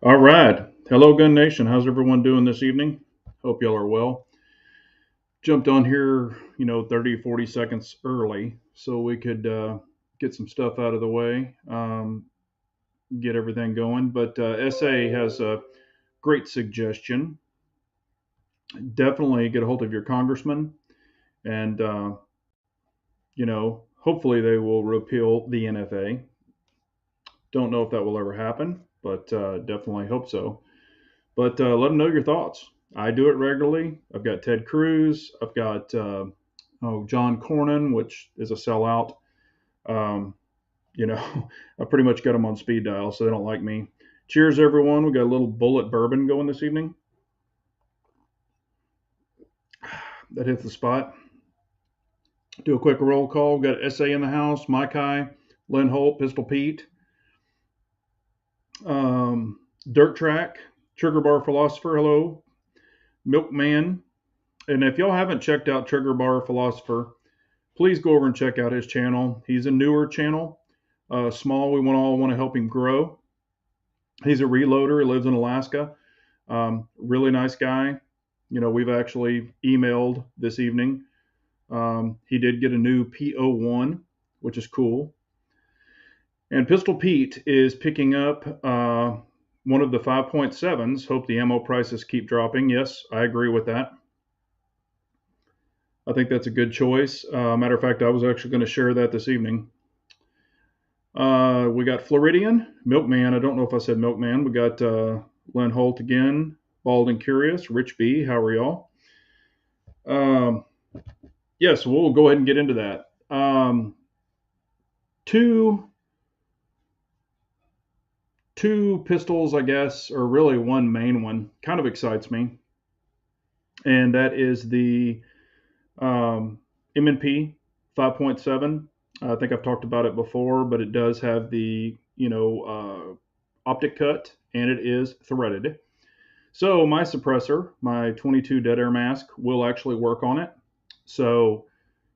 All right. Hello, Gun Nation. How's everyone doing this evening? Hope y'all are well. Jumped on here, 30, 40 seconds early so we could get some stuff out of the way, get everything going. But SA has a great suggestion. Definitely get a hold of your congressman and, hopefully they will repeal the NFA. Don't know if that will ever happen, but definitely hope so. But let them know your thoughts. I do it regularly. I've got Ted Cruz. I've got John Cornyn, which is a sellout. Um, I pretty much got them on speed dial, so they don't like me. Cheers, everyone. We got a little bullet bourbon going this evening. That hits the spot. Do a quick roll call. We've got SA in the house. Mike High, Lynn Holt, Pistol Pete, um, Dirt Track, Trigger Bar Philosopher. Hello, Milkman. And if y'all haven't checked out Trigger Bar Philosopher, please go over and check out his channel. He's a newer channel, small. We all want to help him grow. He's a reloader. He lives in Alaska. Really nice guy. We've actually emailed this evening. He did get a new P01, which is cool. And Pistol Pete is picking up one of the 5.7s. Hope the ammo prices keep dropping. Yes, I agree with that. I think that's a good choice. Matter of fact, I was actually going to share that this evening. We got Floridian, Milkman. I don't know if I said Milkman. We got Len Holt again, Bald and Curious, Rich B. How are y'all? Um, yes, we'll go ahead and get into that. Two two pistols, I guess, or really one main one, kind of excites me, and that is the M&P 5.7. I think I've talked about it before, but it does have the optic cut, and it is threaded. So my suppressor, my 22 dead air mask, will actually work on it. So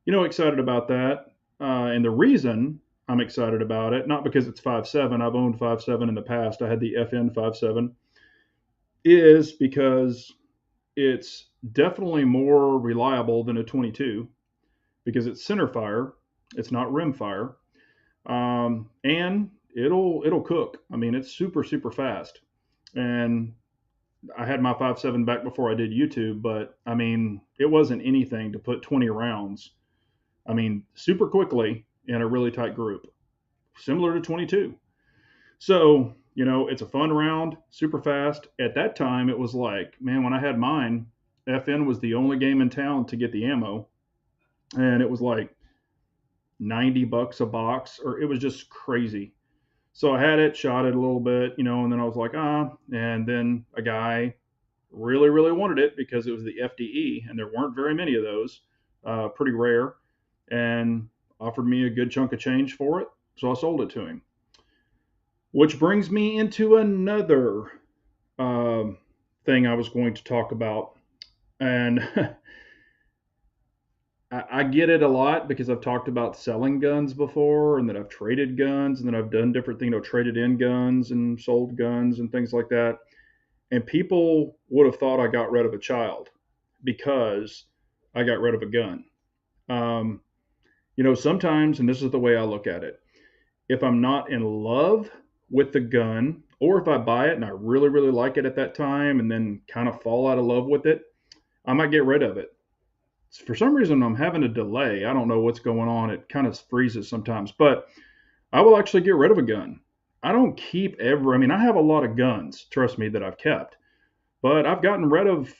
excited about that. And the reason I'm excited about it, not because it's 5.7, I've owned 5.7 in the past. I had the FN 5.7, is because it's definitely more reliable than a 22 because it's center fire, it's not rim fire, and it'll cook. I mean, it's super super fast. And I had my 5.7 back before I did YouTube, but I mean, it wasn't anything to put 20 rounds. I mean, super quickly in a really tight group, similar to 22. So, it's a fun round, super fast. At that time, it was like, man, when I had mine, FN was the only game in town to get the ammo. And it was like $90 a box, or it was just crazy. So I had it, shot it a little bit, and then I was like, and then a guy really, really wanted it because it was the FDE, and there weren't very many of those, pretty rare, and offered me a good chunk of change for it. So I sold it to him. Which brings me into another thing I was going to talk about. And I get it a lot because I've talked about selling guns before and that I've traded guns and then I've done different things, traded in guns and sold guns and things like that. And people would have thought I got rid of a child because I got rid of a gun. Um, sometimes, and this is the way I look at it, if I'm not in love with the gun, or if I buy it and I really, really like it at that time and then kind of fall out of love with it, I might get rid of it. For some reason, I'm having a delay. I don't know what's going on. It kind of freezes sometimes, but I will actually get rid of a gun. I don't keep I mean, I have a lot of guns, trust me, that I've kept, but I've gotten rid of,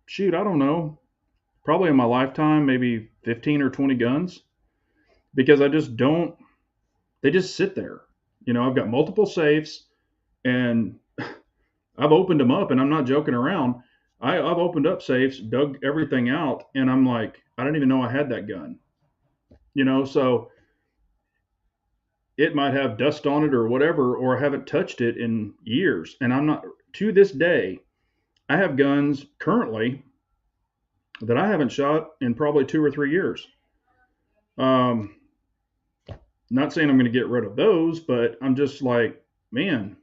shoot, I don't know, probably in my lifetime, maybe 15 or 20 guns because I just don't, they just sit there. I've got multiple safes and I've opened them up and I'm not joking around. I've opened up safes, dug everything out, and I'm like, I didn't even know I had that gun. So it might have dust on it or whatever, or I haven't touched it in years. And I'm not, to this day, I have guns currently that I haven't shot in probably 2 or 3 years. Um, Not saying I'm going to get rid of those, but I'm just like, man,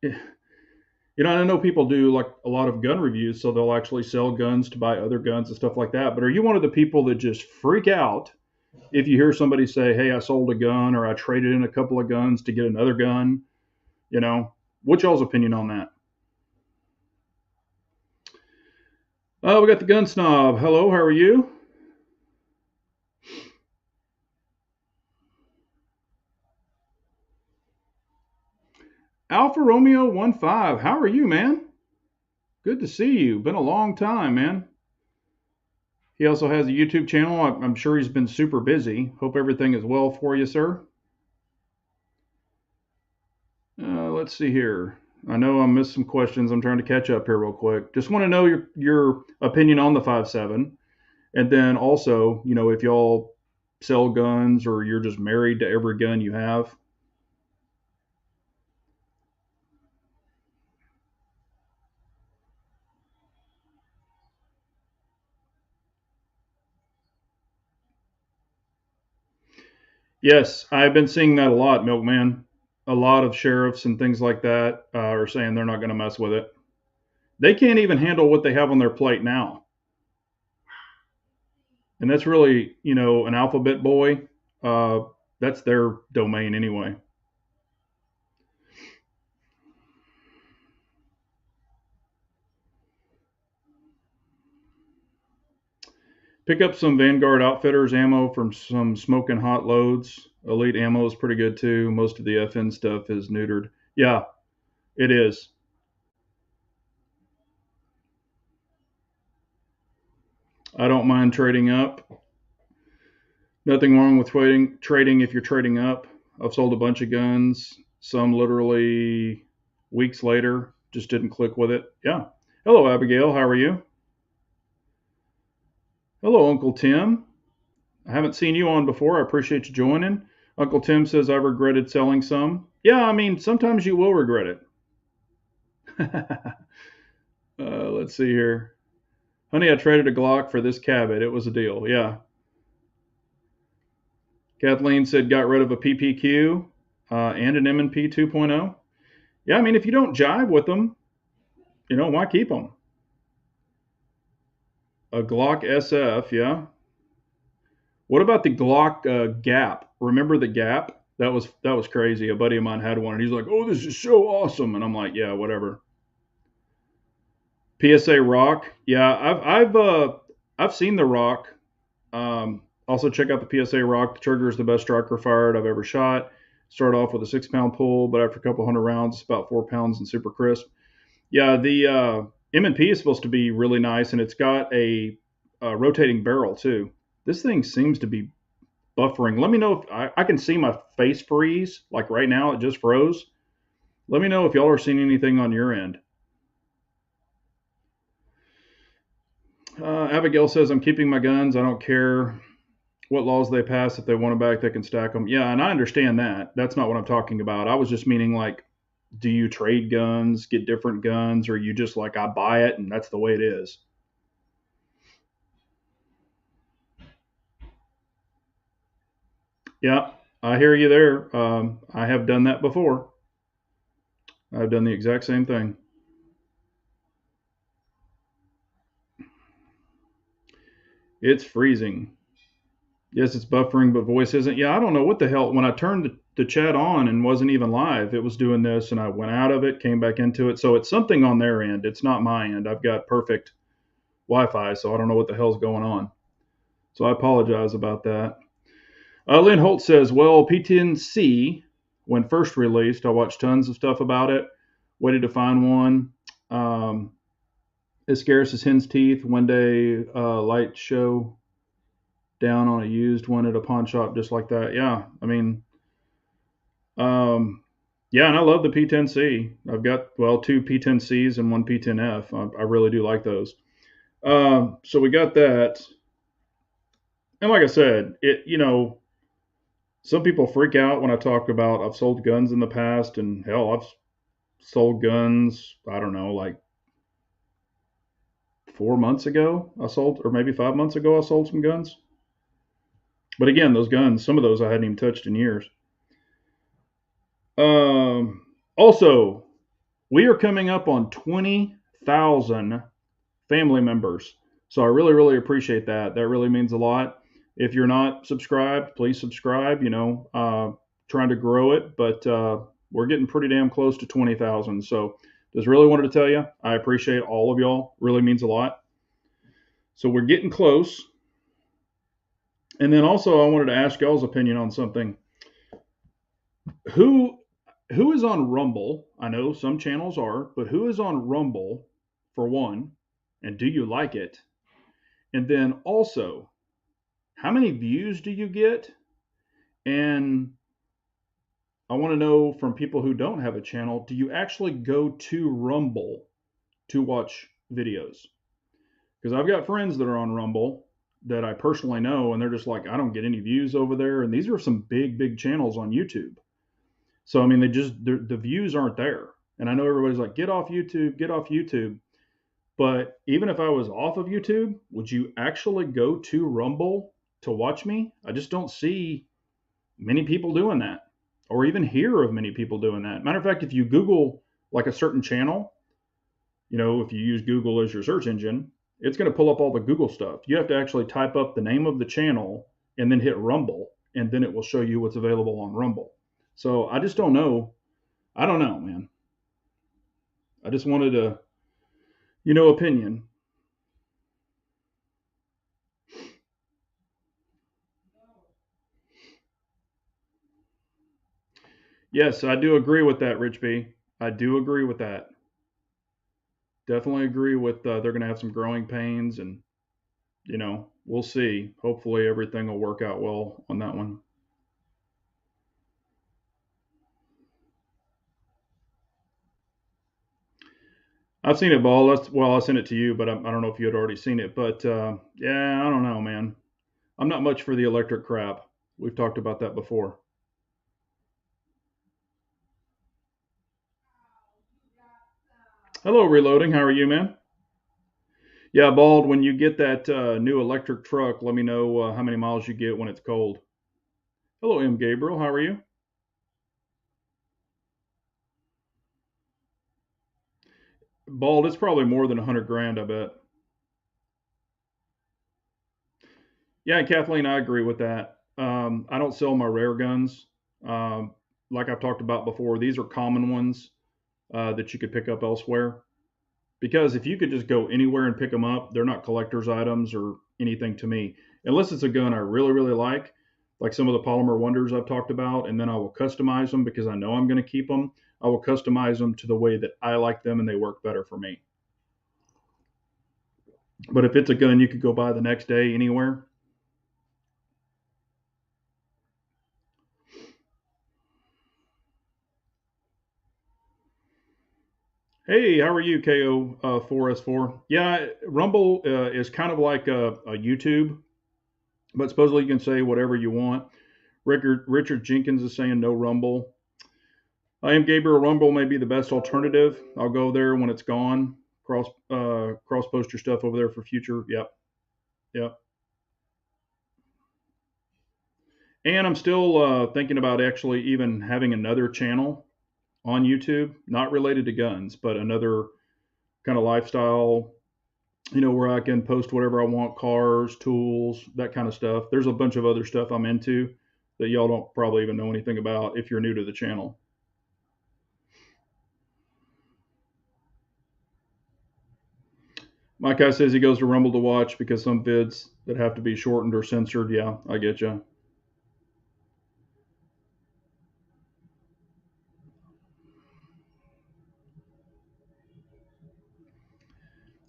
I know people do like a lot of gun reviews, so they'll actually sell guns to buy other guns and stuff like that. But are you one of the people that just freak out if you hear somebody say, "Hey, I sold a gun," or "I traded in a couple of guns to get another gun"? You know, what's y'all's opinion on that? Oh, we got the gun snob. Hello, how are you? Alpha Romeo 15. How are you, man? Good to see you. Been a long time, man. He also has a YouTube channel. I'm sure he's been super busy. Hope everything is well for you, sir. Let's see here. I know I missed some questions. I'm trying to catch up here real quick. Just want to know your opinion on the 5.7, and then also, if y'all sell guns or you're just married to every gun you have. Yes, I've been seeing that a lot, Milkman. A lot of sheriffs and things like that are saying they're not going to mess with it. They can't even handle what they have on their plate now, and that's really, an alphabet boy. Uh, that's their domain anyway. Pick up some Vanguard Outfitters ammo from some smoking hot loads. Elite ammo is pretty good too. Most of the FN stuff is neutered. Yeah, it is. I don't mind trading up. Nothing wrong with trading if you're trading up. I've sold a bunch of guns. Some literally weeks later just didn't click with it. Yeah. Hello, Abigail. How are you? Hello, Uncle Tim. I haven't seen you on before. I appreciate you joining. Uncle Tim says I've regretted selling some. Yeah, I mean, sometimes you will regret it. Let's see here. Honey, I traded a Glock for this Cabot. It was a deal. Yeah. Kathleen said got rid of a PPQ and an M&P 2.0. Yeah, I mean, if you don't jive with them, why keep them? A Glock SF, yeah. What about the Glock Gap? Remember the Gap? That was crazy. A buddy of mine had one, and he's like, "Oh, this is so awesome," and I'm like, "Yeah, whatever." PSA Rock, yeah, I've seen the Rock. Also, check out the PSA Rock. The trigger is the best striker fired I've ever shot. Start off with a 6 pound pull, but after a couple hundred rounds, it's about 4 pounds and super crisp. Yeah, the M&P is supposed to be really nice, and it's got a rotating barrel too. This thing seems to be buffering. Let me know if I can see my face freeze. Like right now, it just froze. Let me know if y'all are seeing anything on your end. Abigail says, I'm keeping my guns. I don't care what laws they pass. If they want them back, they can stack them. Yeah, and I understand that. That's not what I'm talking about. I was just meaning like, do you trade guns, get different guns, or you just like, I buy it and that's the way it is? Yeah, I hear you there. I have done that before. I've done the exact same thing. It's freezing. Yes, it's buffering, but voice isn't. Yeah, I don't know what the hell. When I turned the chat on and wasn't even live, it was doing this, and I went out of it, came back into it. So it's something on their end. It's not my end. I've got perfect Wi-Fi, so I don't know what the hell's going on. So I apologize about that. Lynn Holt says, well, P10C, when first released, I watched tons of stuff about it. Waited to find one. As scarce as hen's teeth. One day, light show down on a used one at a pawn shop just like that. Yeah, I mean, um, yeah, and I love the P10C. I've got, well, two P10Cs and one P10F. I really do like those. So we got that. And like I said, some people freak out when I talk about I've sold guns in the past, and hell, I've sold guns, I don't know, like 4 months ago, I sold, or maybe 5 months ago, I sold some guns. But again, those guns, some of those I hadn't even touched in years. Also, We are coming up on 20,000 family members. So I really, really appreciate that. That really means a lot. If you're not subscribed, please subscribe. Trying to grow it, but we're getting pretty damn close to 20,000. So just really wanted to tell you, I appreciate all of y'all. Really means a lot. So we're getting close. And then also, I wanted to ask y'all's opinion on something. Who who is on Rumble? I know some channels are, but who is on Rumble for one? And do you like it? And then also, how many views do you get? And I want to know from people who don't have a channel, do you actually go to Rumble to watch videos? Because I've got friends that are on Rumble that I personally know, and they're just like, I don't get any views over there. And these are some big, big channels on YouTube. So, I mean, the views aren't there. And I know everybody's like, get off YouTube, get off YouTube. But even if I was off of YouTube, would you actually go to Rumble to watch me? I just don't see many people doing that, or even hear of many people doing that. Matter of fact, if you Google like a certain channel, if you use Google as your search engine, it's going to pull up all the Google stuff. You have to actually type up the name of the channel and then hit Rumble, and then it will show you what's available on Rumble. So I just don't know. I don't know, man. I just wanted a, opinion. Yes, I do agree with that, Rich B. I do agree with that. Definitely agree with they're going to have some growing pains, and we'll see. Hopefully, everything will work out well on that one. I've seen it, Ball. Well, I sent it to you, but I don't know if you had already seen it. But yeah, I don't know, man. I'm not much for the electric crap. We've talked about that before. Hello, Reloading. How are you, man? Yeah, Bald, when you get that new electric truck, let me know how many miles you get when it's cold. Hello, M. Gabriel. How are you? Bald, it's probably more than 100 grand, I bet. Yeah, and Kathleen, I agree with that. I don't sell my rare guns. Um, like I've talked about before, these are common ones that you could pick up elsewhere. Because if you could just go anywhere and pick them up, they're not collector's items or anything to me, unless it's a gun I really, really like some of the Polymer Wonders I've talked about, and then I will customize them because I know I'm going to keep them. I will customize them to the way that I like them and they work better for me. But if it's a gun you could go buy the next day anywhere, hey, how are you, KO4S4? Yeah, Rumble is kind of like a YouTube, but supposedly you can say whatever you want. Richard Jenkins is saying no Rumble. I am Gabriel. Rumble may be the best alternative. I'll go there when it's gone. Cross post your stuff over there for future. Yep, yep. And I'm still thinking about actually even having another channel on YouTube, not related to guns, but another kind of lifestyle, where I can post whatever I want, cars, tools, that kind of stuff. There's a bunch of other stuff I'm into that y'all don't probably even know anything about if you're new to the channel. My guy says he goes to Rumble to watch because some vids that have to be shortened or censored. Yeah, I get you.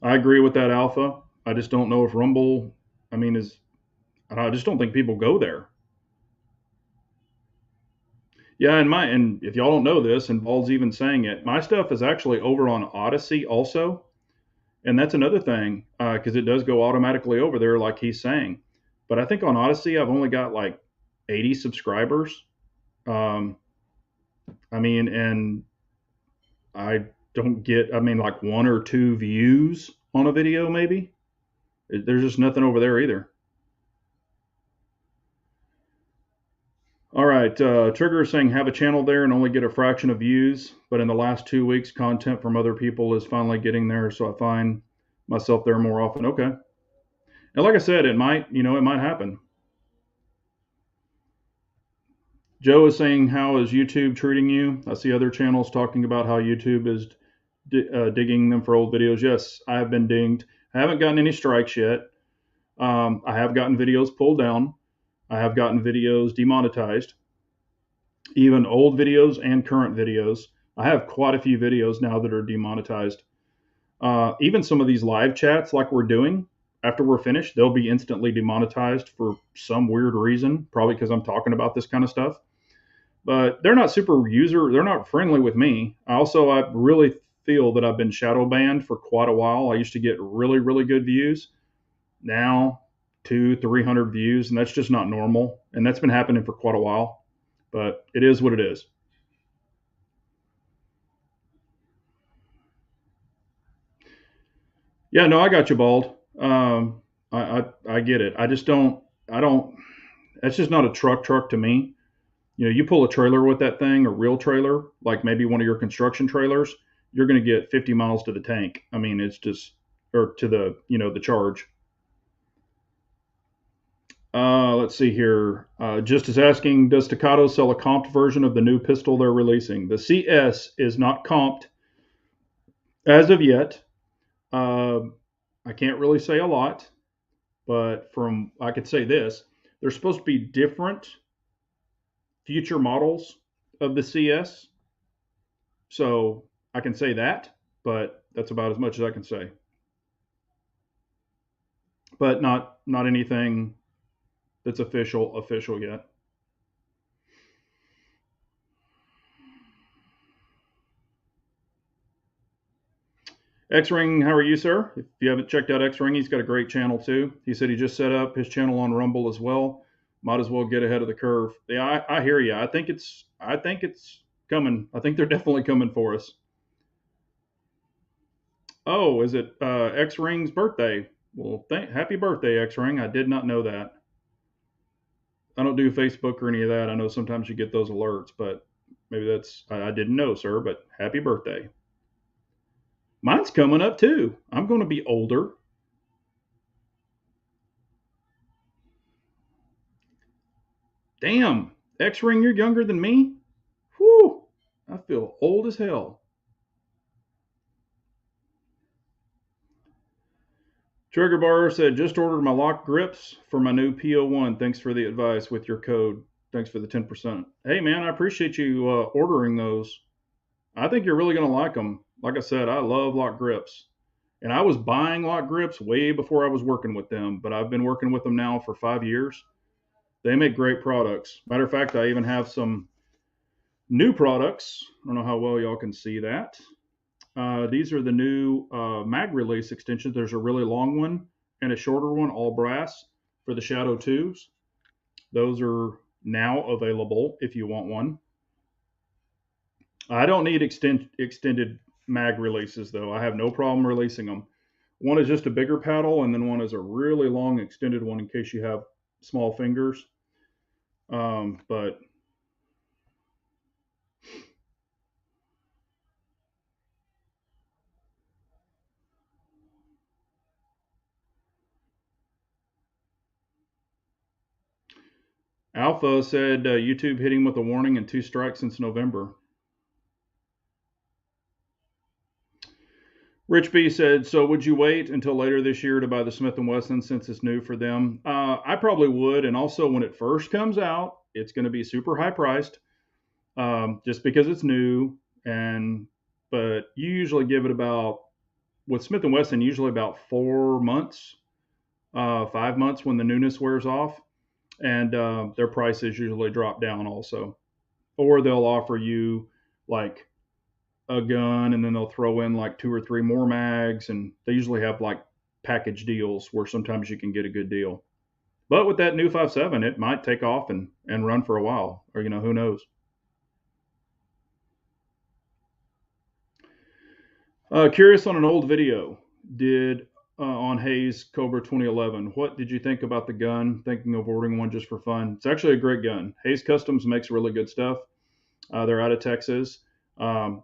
I agree with that, Alpha. I just don't know if Rumble, I mean, I just don't think people go there. Yeah, and if y'all don't know this, and Ball's even saying it, my stuff is actually over on Odyssey also, and that's another thing because it does go automatically over there, like he's saying. But I think on Odyssey, I've only got like 80 subscribers. Um, I mean, and I don't get, I mean, like one or two views on a video, maybe. There's just nothing over there either. All right. right. Trigger is saying have a channel there and only get a fraction of views, but in the last 2 weeks, content from other people is finally getting there, so I find myself there more often. Okay. And like I said, it might happen. Joe is saying, how is YouTube treating you? I see other channels talking about how YouTube is digging them for old videos. Yes, I have been dinged. I haven't gotten any strikes yet. I have gotten videos pulled down. I have gotten videos demonetized, even old videos and current videos. I have quite a few videos now that are demonetized. Even some of these live chats, like we're doing, after we're finished, they'll be instantly demonetized for some weird reason, probably because I'm talking about this kind of stuff. But they're not they're not friendly with me. I really feel that I've been shadow banned for quite a while. I used to get really, really good views. Now, 200-300 views, and that's just not normal. And that's been happening for quite a while. But it is what it is. Yeah, no, I got you, Bald. I get it. I don't. That's just not a truck to me. You pull a trailer with that thing, a real trailer, like maybe one of your construction trailers, you're going to get 50 miles to the tank. I mean, it's just, or to the charge. Let's see here. Just as asking, does Staccato sell a comped version of the new pistol they're releasing? The CS is not comped as of yet. Uh, I can't really say a lot, but I could say this: there's supposed to be different future models of the CS. So I can say that, but that's about as much as I can say. But not anything that's official yet. X Ring, how are you, sir? If you haven't checked out X Ring, he's got a great channel too. He said he just set up his channel on Rumble as well. Might as well get ahead of the curve. Yeah, I hear you. I think it's coming. I think they're definitely coming for us. Oh, is it X Ring's birthday? Well, happy birthday, X Ring. I did not know that. I don't do Facebook or any of that. I know sometimes you get those alerts, but maybe I didn't know, sir, but happy birthday. Mine's coming up too. I'm going to be older. Damn, X Ring, you're younger than me? Whew, I feel old as hell. Trigger Bar said, just ordered my lock grips for my new PO1. Thanks for the advice with your code. Thanks for the 10%. Hey, man, I appreciate you ordering those. I think you're really going to like them. Like I said, I love lock grips. And I was buying lock grips way before I was working with them, but I've been working with them now for 5 years. They make great products. Matter of fact, I even have some new products. I don't know how well y'all can see that. These are the new mag release extensions. There's a really long one and a shorter one, all brass, for the Shadow 2s. Those are now available if you want one. I don't need extended mag releases, though. I have no problem releasing them. One is just a bigger paddle, and then one is a really long extended one in case you have small fingers. But Alpha said YouTube hit him with a warning and 2 strikes since November. Rich B said, so would you wait until later this year to buy the Smith & Wesson since it's new for them? I probably would. And also when it first comes out, it's going to be super high priced just because it's new. But you usually give it about, with Smith & Wesson, usually about 4 months, 5 months when the newness wears off. And their prices usually drop down also. Or they'll offer you like a gun and then they'll throw in like 2 or 3 more mags, and they usually have like package deals where sometimes you can get a good deal. But with that new 5.7, it might take off and run for a while, or who knows. Curious on an old video, did on Hayes Cobra 2011. What did you think about the gun? Thinking of ordering one just for fun. It's actually a great gun. Hayes Customs makes really good stuff. They're out of Texas.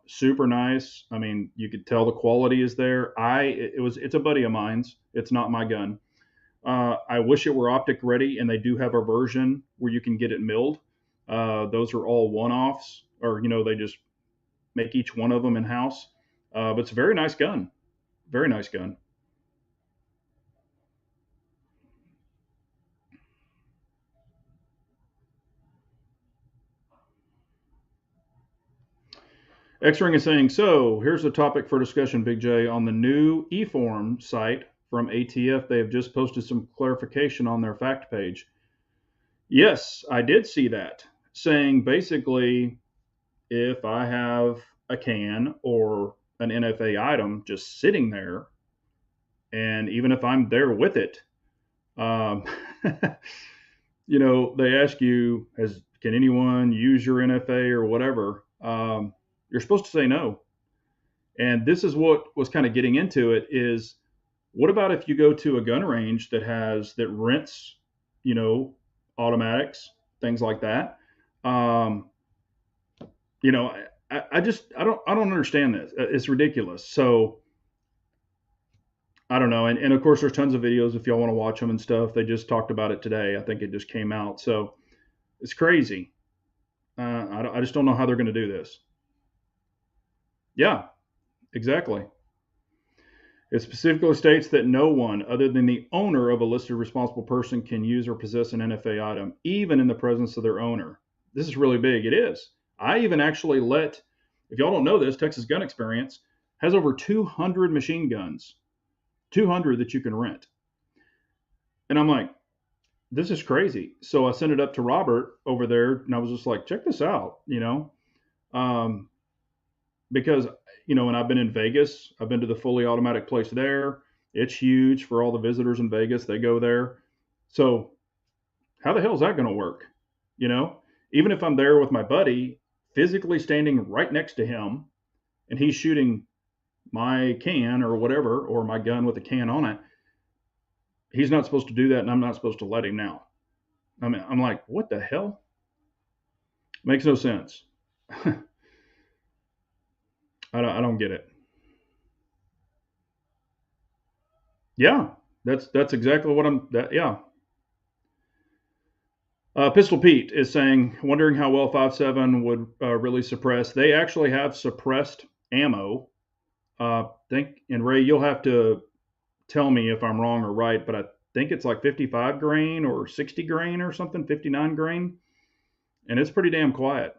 Super nice. I mean, you could tell the quality is there. It's a buddy of mine's. It's not my gun. I wish it were optic ready, and they do have a version where you can get it milled. Those are all one-offs, or they just make each one of them in house. But it's a very nice gun. Very nice gun. X-Ring is saying, so here's the topic for discussion, Big J. On the new eForm site from ATF, they have just posted some clarification on their fact page. Yes, I did see that, saying basically if I have a can or an NFA item just sitting there, and even if I'm there with it, um, they ask you, can anyone use your NFA or whatever? You're supposed to say no. And this is what was kind of getting into it is what about if you go to a gun range that rents, you know, automatics, things like that? Um, I don't understand this. It's ridiculous. So I don't know. And of course, there's tons of videos if y'all want to watch them and stuff. They just talked about it today. I think it just came out. So it's crazy. I just don't know how they're going to do this. Yeah, exactly. It specifically states that no one other than the owner of a listed responsible person can use or possess an NFA item, even in the presence of their owner. This is really big. It is. I even actually if y'all don't know this, Texas Gun Experience has over 200 machine guns, 200 that you can rent. And I'm like, this is crazy. So I sent it up to Robert over there, and I was just like, check this out, um, because and I've been in Vegas. I've been to the fully automatic place there. It's huge for all the visitors in Vegas. They go there. So how the hell is that going to work? You know, even if I'm there with my buddy, physically standing right next to him, and he's shooting my can or whatever, or my gun with a can on it, he's not supposed to do that, and I'm not supposed to let him now. I mean, I'm like, what the hell? Makes no sense. I don't get it. Yeah, that's exactly what I'm. Yeah. Pistol Pete is saying, wondering how well 5.7 would really suppress. They actually have suppressed ammo. Think and Ray, you'll have to tell me if I'm wrong or right, but I think it's like 55 grain or 60 grain or something, 59 grain, and it's pretty damn quiet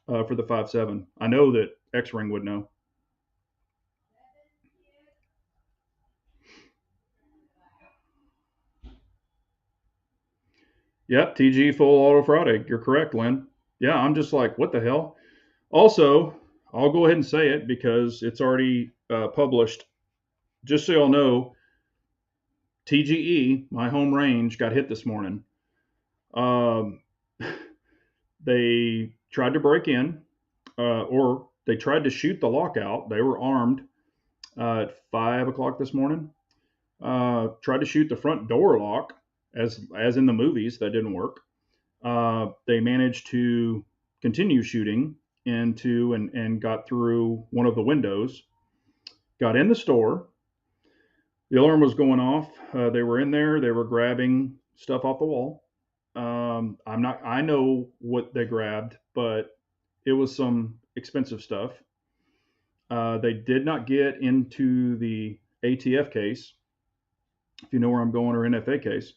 for the 5.7. I know that X Ring would know. Yep, TG full auto Friday. You're correct, Lynn. Yeah, I'm just like, what the hell? Also, I'll go ahead and say it because it's already published. Just so y'all know, TGE, my home range, got hit this morning. Um, they tried to break in, or they tried to shoot the lockout. They were armed at 5 o'clock this morning. Tried to shoot the front door lock, as in the movies. That didn't work. They managed to continue shooting into and got through one of the windows. Got in the store. The alarm was going off. They were in there. They were grabbing stuff off the wall. I'm not. I know what they grabbed, but it was some expensive stuff. They did not get into the ATF case, if you know where I'm going, or NFA case.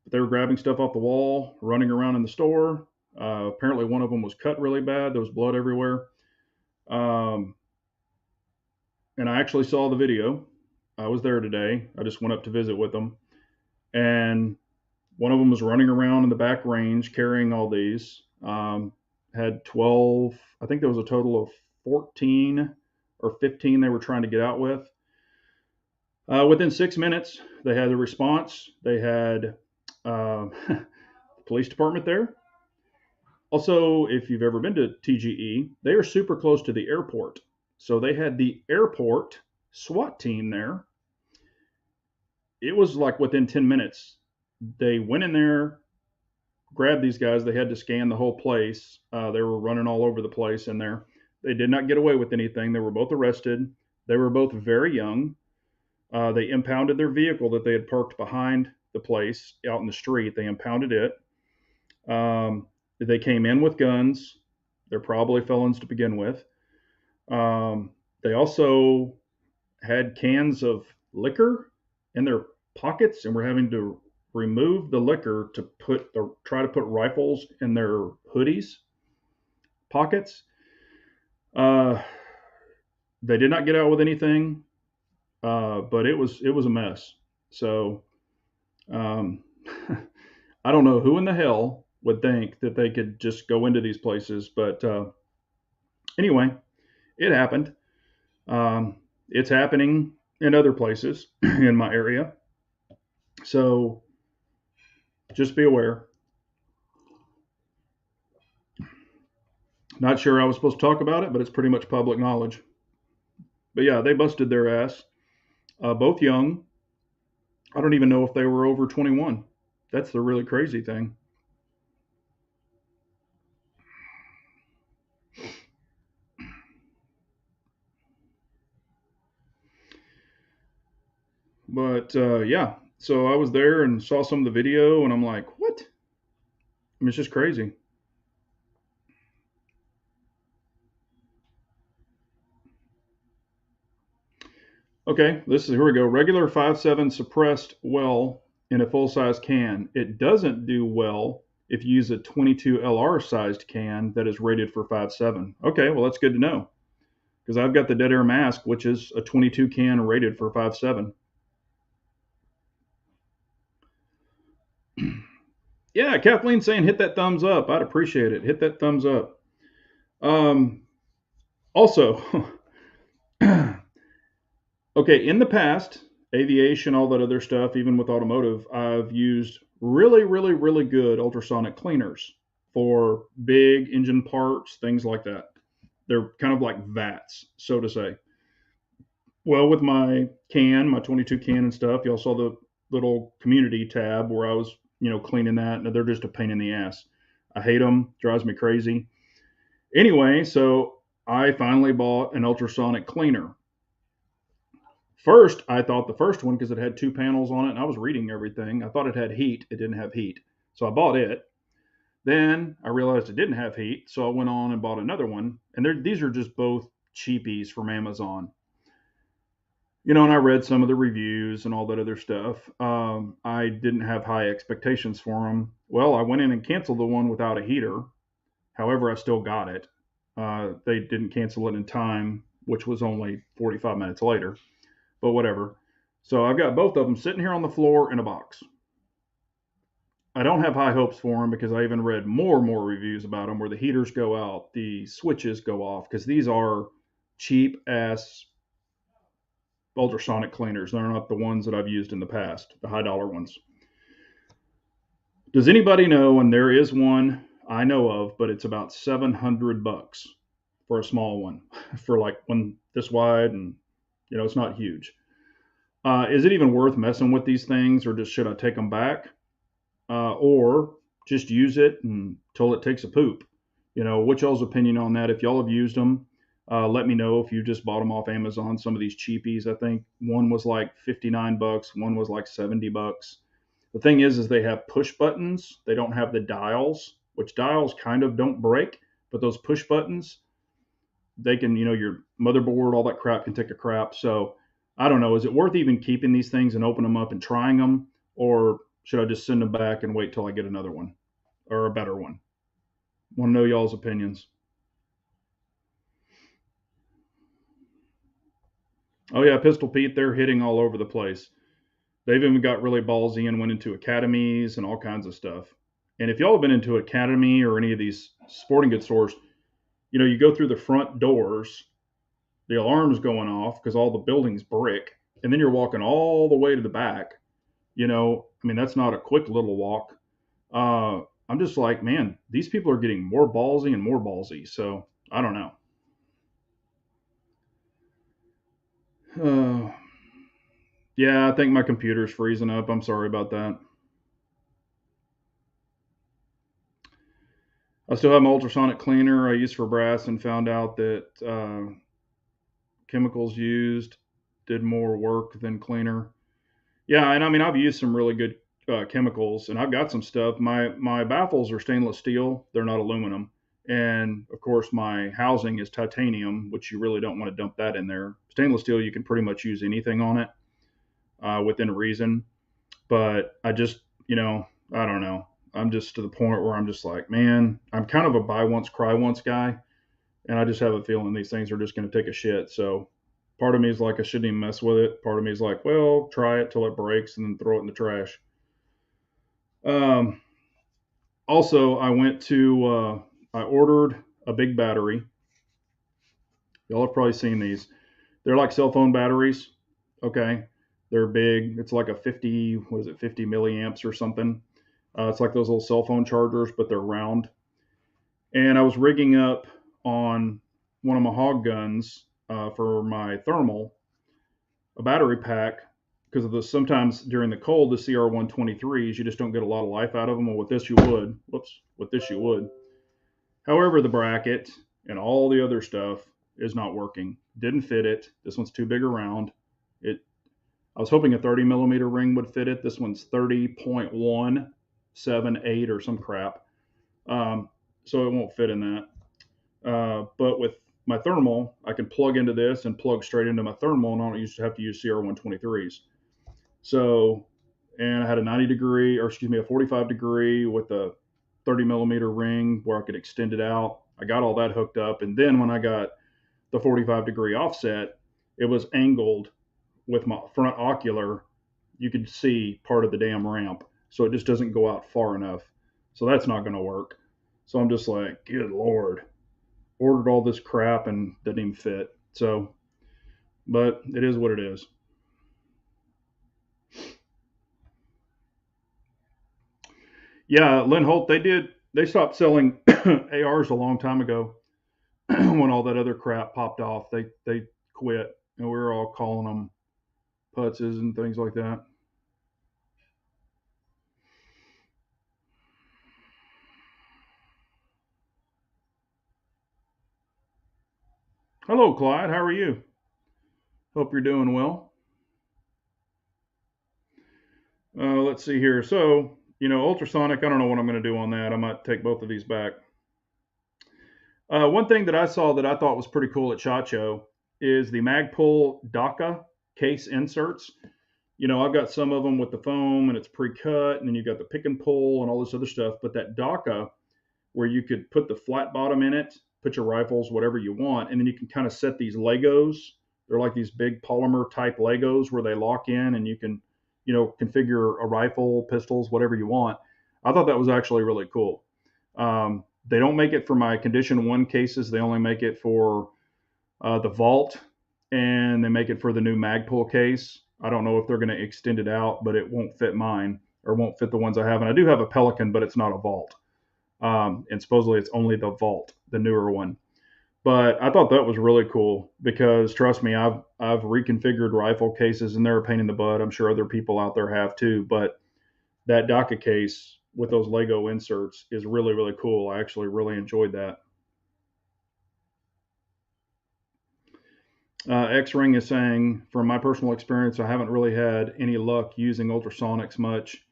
But they were grabbing stuff off the wall, running around in the store. Apparently, one of them was cut really bad. There was blood everywhere. Um, and I actually saw the video. I was there today. I just went up to visit with them, and one of them was running around in the back range carrying all these. Had 12. I think there was a total of 14 or 15 they were trying to get out with. Within 6 minutes, they had a response. They had the police department there. Also, if you've ever been to TGE, they are super close to the airport. So they had the airport SWAT team there. it was like within 10 minutes, they went in there, grabbed these guys. They had to scan the whole place. They were running all over the place in there. They did not get away with anything. They were both arrested. They were both very young. They impounded their vehicle that they had parked behind the place out in the street. They impounded it. They came in with guns. They're probably felons to begin with. They also had cans of liquor in their pockets and were having to remove the liquor to try to put rifles in their hoodies pockets. Uh, they did not get out with anything, but it was a mess. So um, I don't know who in the hell would think that they could just go into these places, but anyway, it happened. It's happening in other places in my area. So just be aware. Not sure I was supposed to talk about it, but it's pretty much public knowledge. But yeah, they busted their ass. Both young. I don't even know if they were over 21. That's the really crazy thing. But yeah, so I was there and saw some of the video, and I'm like, what? I mean, it's just crazy. Okay, here we go. Regular 5.7 suppressed well in a full size can. It doesn't do well if you use a 22 LR sized can that is rated for 5.7. Okay, well, that's good to know because I've got the Dead Air Mask, which is a 22 can rated for 5.7. Yeah, Kathleen saying hit that thumbs up. I'd appreciate it. Hit that thumbs up. Um, also, okay, in the past, aviation, all that other stuff, even with automotive, I've used really, really, really good ultrasonic cleaners for big engine parts, things like that. They're kind of like vats, so to say. Well, with my 22 can and stuff, y'all saw the little community tab where I was, cleaning that, and they're just a pain in the ass. I hate them, drives me crazy. Anyway, so I finally bought an ultrasonic cleaner. First, I thought the first one, because it had two panels on it, and I was reading everything. I thought it had heat. It didn't have heat. So I bought it. Then I realized it didn't have heat. So I went on and bought another one. And these are just both cheapies from Amazon. And I read some of the reviews and all that other stuff. I didn't have high expectations for them. Well, I went in and canceled the one without a heater. However, I still got it. They didn't cancel it in time, which was only 45 minutes later. But whatever. So I've got both of them sitting here on the floor in a box. I don't have high hopes for them because I even read more and more reviews about them where the heaters go out, the switches go off, because these are cheap ass ultrasonic cleaners. They're not the ones that I've used in the past, the high dollar ones. Does anybody know? And there is one I know of, but it's about $700 for a small one, for like one this wide, and it's not huge. Is it even worth messing with these things, or just should I take them back, or just use it until it takes a poop? What's y'all's opinion on that? If y'all have used them, let me know if you just bought them off Amazon. Some of these cheapies, I think one was like $59, one was like $70. The thing is they have push buttons. They don't have the dials, which dials kind of don't break, but those push buttons, they can, your motherboard, all that crap can take a crap. So I don't know. Is it worth even keeping these things and open them up and trying them, or should I just send them back and wait till I get another one or a better one? Want to know y'all's opinions. Oh yeah, Pistol Pete, they're hitting all over the place. They've even got really ballsy and went into academies and all kinds of stuff. And if y'all have been into Academy or any of these sporting goods stores, you go through the front doors, the alarm's going off because all the building's brick, and then you're walking all the way to the back. That's not a quick little walk. I'm just like, man, these people are getting more ballsy and more ballsy. So I don't know. Yeah, I think my computer's freezing up. I'm sorry about that. I still have my ultrasonic cleaner I use for brass and found out that chemicals used did more work than cleaner. Yeah, and I mean I've used some really good chemicals, and I've got some stuff. My baffles are stainless steel; they're not aluminum, and of course my housing is titanium, which you really don't want to dump that in there. Stainless steel, you can pretty much use anything on it within reason. But I just, I don't know. I'm just to the point where I'm just like, man, I'm kind of a buy once, cry once guy, and I just have a feeling these things are just going to take a shit. So part of me is like, I shouldn't even mess with it. Part of me is like, well, try it till it breaks and then throw it in the trash. Um, Also, I ordered a big battery. Y'all have probably seen these. They're like cell phone batteries. Okay. They're big. It's like a 50, what is it, 50 milliamps or something. It's like those little cell phone chargers, but they're round. And I was rigging up on one of my hog guns for my thermal, a battery pack, because of the sometimes during the cold, the CR123s, you just don't get a lot of life out of them. Well, with this, you would. Whoops. With this, you would. However, the bracket and all the other stuff is not working. Didn't fit it. This one's too big around. It. I was hoping a 30 millimeter ring would fit it. This one's 30.178 or some crap. So it won't fit in that. But with my thermal, I can plug into this and plug straight into my thermal, and I don't have to use CR123s. So, and I had a 90 degree, or excuse me, a 45 degree with a 30 millimeter ring where I could extend it out. I got all that hooked up. And then when I got the 45-degree offset, it was angled with my front ocular. You could see part of the damn ramp. So it just doesn't go out far enough. So that's not going to work. So I'm just like, good Lord. Ordered all this crap and didn't even fit. So, but it is what it is. Yeah, Lynn Holt, they stopped selling ARs a long time ago when all that other crap popped off. They quit, and we were all calling them putzes and things like that. Hello, Clyde. How are you? Hope you're doing well. Let's see here. So, ultrasonic. I don't know what I'm going to do on that. I might take both of these back. One thing that I saw that I thought was pretty cool at SHOT Show is the Magpul DACA case inserts. I've got some of them with the foam and it's pre-cut, and then you got the pick and pull and all this other stuff. But that DACA, where you could put the flat bottom in it, put your rifles, whatever you want, and then you can kind of set these Legos. They're like these big polymer type Legos where they lock in, and you can, configure a rifle, pistols, whatever you want. I thought that was actually really cool. They don't make it for my Condition 1 cases. They only make it for the Vault, and they make it for the new Magpul case. I don't know if they're going to extend it out, but it won't fit mine or won't fit the ones I have. And I do have a Pelican, but it's not a Vault. And supposedly it's only the Vault, the newer one. But I thought that was really cool because trust me, I've reconfigured rifle cases and they're a pain in the butt. I'm sure other people out there have too. But that DACA case with those Lego inserts is really, really cool. I actually really enjoyed that. X Ring is saying, from my personal experience, I haven't really had any luck using ultrasonics much.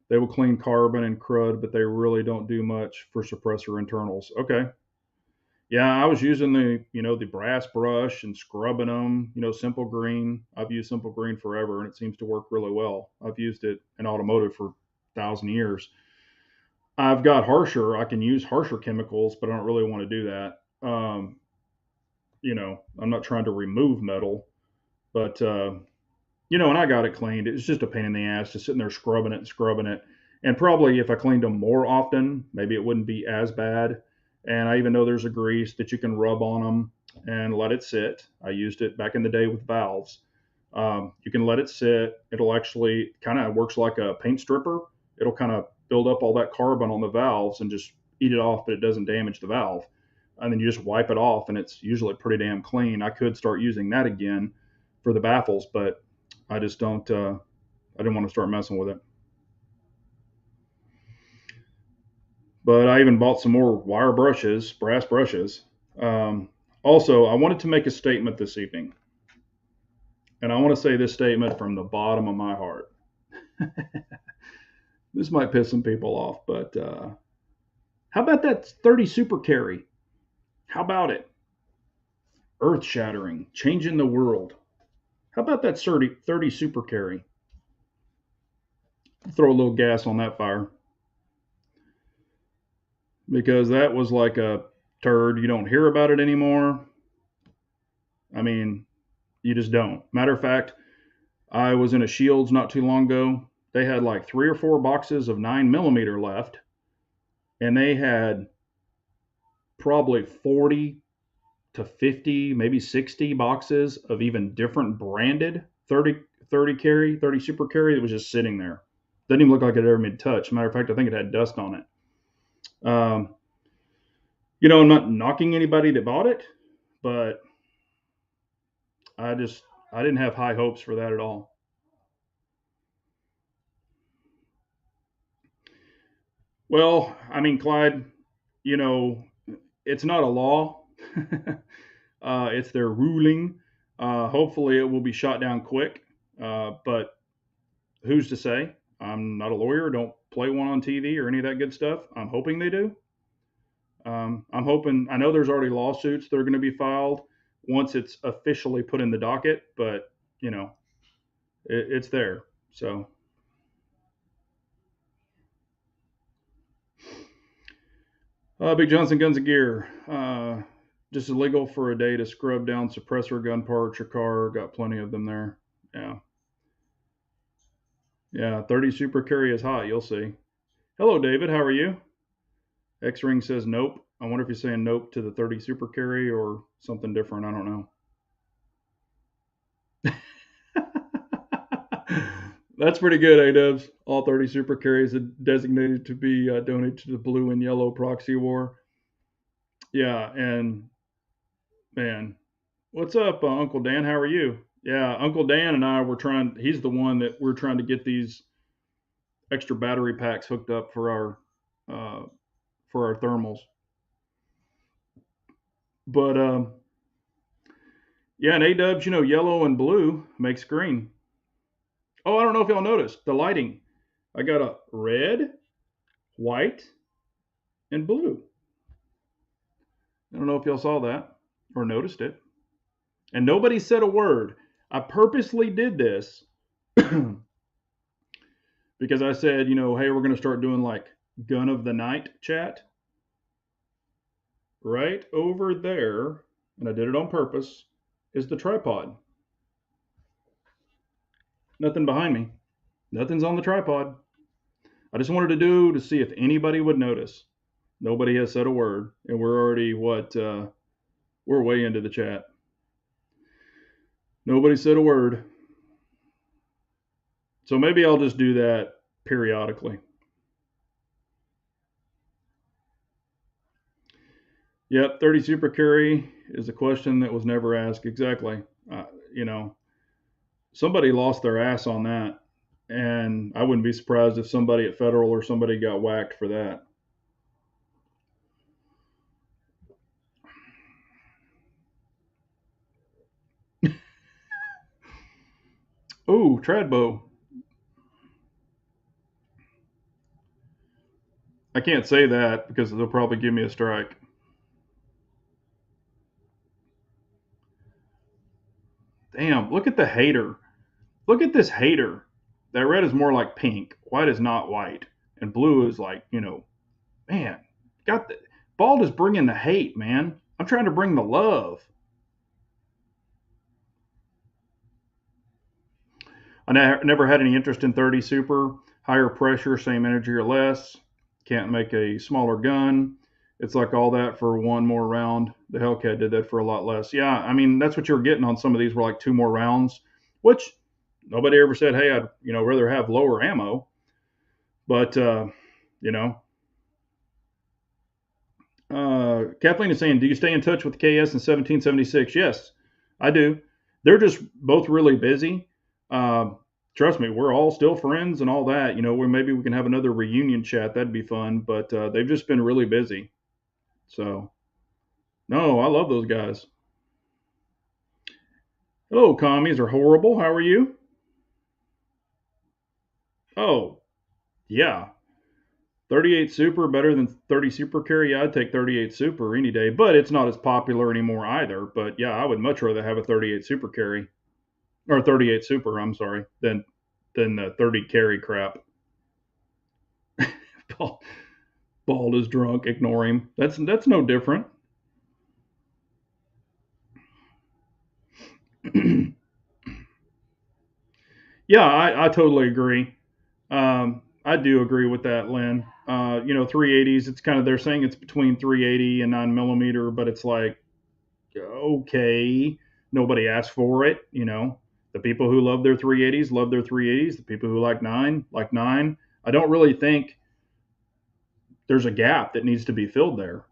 They will clean carbon and crud, but they really don't do much for suppressor internals. Okay. Yeah, I was using the brass brush and scrubbing them, simple green. I've used simple green forever and it seems to work really well. I've used it in automotive for 1,000 years. I've got harsher. I can use harsher chemicals, but I don't really want to do that. I'm not trying to remove metal, but and I got it cleaned. It's just a pain in the ass just sitting there scrubbing it and scrubbing it. And probably if I cleaned them more often, maybe it wouldn't be as bad. And I even know there's a grease that you can rub on them and let it sit. I used it back in the day with valves. You can let it sit. It'll actually kind of works like a paint stripper. It'll kind of build up all that carbon on the valves and just eat it off, but it doesn't damage the valve. And then you just wipe it off, and it's usually pretty damn clean. I could start using that again for the baffles, but I just don't. I didn't want to start messing with it. But I even bought some more wire brushes, brass brushes. Um, Also, I wanted to make a statement this evening, and I want to say this statement from the bottom of my heart. This might piss some people off, but how about that 30 super carry? How about it? Earth shattering, changing the world. How about that 30 super carry? Throw a little gas on that fire because that was like a turd. You don't hear about it anymore. I mean, you just don't. Matter of fact, I was in a Shields not too long ago. They had like 3 or 4 boxes of 9mm left, and they had probably 40 to 50, maybe 60 boxes of even different branded 30 carry, 30 super carry that was just sitting there. Doesn't even look like it ever been touched. Matter of fact, I think it had dust on it. I'm not knocking anybody that bought it, but I just I didn't have high hopes for that at all. Well, I mean, Clyde, you know, it's not a law. It's their ruling. Hopefully, it will be shot down quick. But who's to say? I'm not a lawyer. Don't play one on TV or any of that good stuff. I'm hoping they do. I'm hoping. I know there's already lawsuits that are going to be filed once it's officially put in the docket, but you know, it's there. So, Big Johnson Guns and Gear. Just illegal for a day to scrub down suppressor gun parts your car. Got plenty of them there. Yeah. Yeah. 30 super carry is hot. You'll see. Hello, David. How are you? X Ring says nope. I wonder if he's saying nope to the 30 super carry or something different. I don't know. That's pretty good, A-Dubs. All 30 super carries are designated to be donated to the blue and yellow proxy war. Yeah, and man, what's up, Uncle Dan? How are you? Yeah, Uncle Dan and I were trying. He's the one that we're trying to get these extra battery packs hooked up uh, for our thermals. But yeah, and A-Dubs, yellow and blue makes green. Oh, I don't know if y'all noticed the lighting. I got a red, white, and blue. I don't know if y'all saw that or noticed it. And nobody said a word. I purposely did this because I said, hey, we're going to start doing like gun of the night chat right over there. And I did it on purpose is the tripod. Nothing behind me. Nothing's on the tripod. I just wanted to see if anybody would notice. Nobody has said a word, and we're already we're way into the chat. Nobody said a word. So maybe I'll just do that periodically. Yep, 30 super carry is a question that was never asked. Exactly. Uh, you know, Somebody lost their ass on that, and I wouldn't be surprised if somebody at federal or somebody got whacked for that. Ooh, Tradbo. I can't say that because they'll probably give me a strike. Damn, look at the hater. Look at this hater. That red is more like pink. White is not white. And blue is like, man, got the bald is bringing the hate, man. I'm trying to bring the love. I never had any interest in 30 super. Higher pressure, same energy or less. Can't make a smaller gun. It's like all that for one more round. The Hellcat did that for a lot less. Yeah, I mean that's what you're getting on some of these. Were like 2 more rounds, which nobody ever said, hey, I'd rather have lower ammo. But you know, Kathleen is saying, do you stay in touch with KS in 1776? Yes, I do. They're just both really busy. Uh, Trust me, we're all still friends and all that. Where maybe we can have another reunion chat. That'd be fun. But they've just been really busy. So no, I love those guys. Hello, commies are horrible. How are you? Oh, yeah. 38 Super better than 30 Super Carry. Yeah, I'd take 38 Super any day, but it's not as popular anymore either. But yeah, I would much rather have a 38 Super Carry or 38 Super. I'm sorry, than the 30 carry crap. Bald is drunk. Ignore him. That's no different. Yeah, I totally agree. I do agree with that, Lynn. 380s. It's kind of they're saying it's between 380 and 9 millimeter, but it's like okay, nobody asked for it. The people who love their 380s love their 380s. The people who like nine. I don't really think there's a gap that needs to be filled there.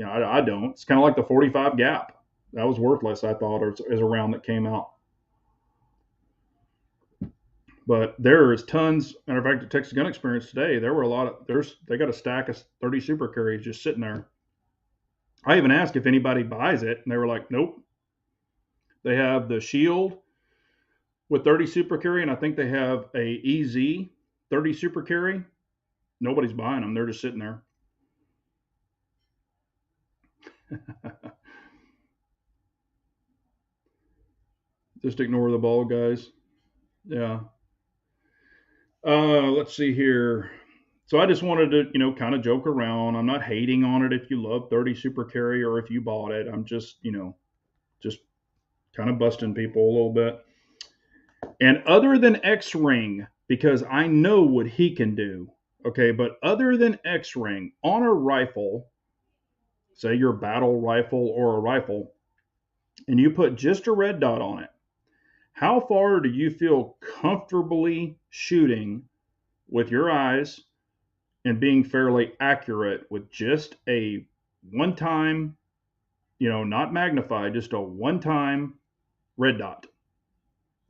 I don't. It's kind of like the 45 gap. That was worthless, I thought, as a round that came out. But there is tons. Matter of fact, at Texas Gun Experience today, there were a lot of they got a stack of 30 super carries just sitting there. I even asked if anybody buys it, and they were like, "Nope." They have the Shield with 30 super carry, and I think they have a EZ 30 super carry. Nobody's buying them; they're just sitting there. Just ignore the ball, guys. Yeah. Let's see here. So I just wanted to, kind of joke around. I'm not hating on it if you love 30 super carry or if you bought it. I'm just, just kind of busting people a little bit. And other than X Ring, because I know what he can do, okay, but other than X Ring on a rifle, say your battle rifle or a rifle, and you put just a red dot on it, how far do you feel comfortably shooting with your eyes and being fairly accurate with just a one time, not magnified, just a one time red dot?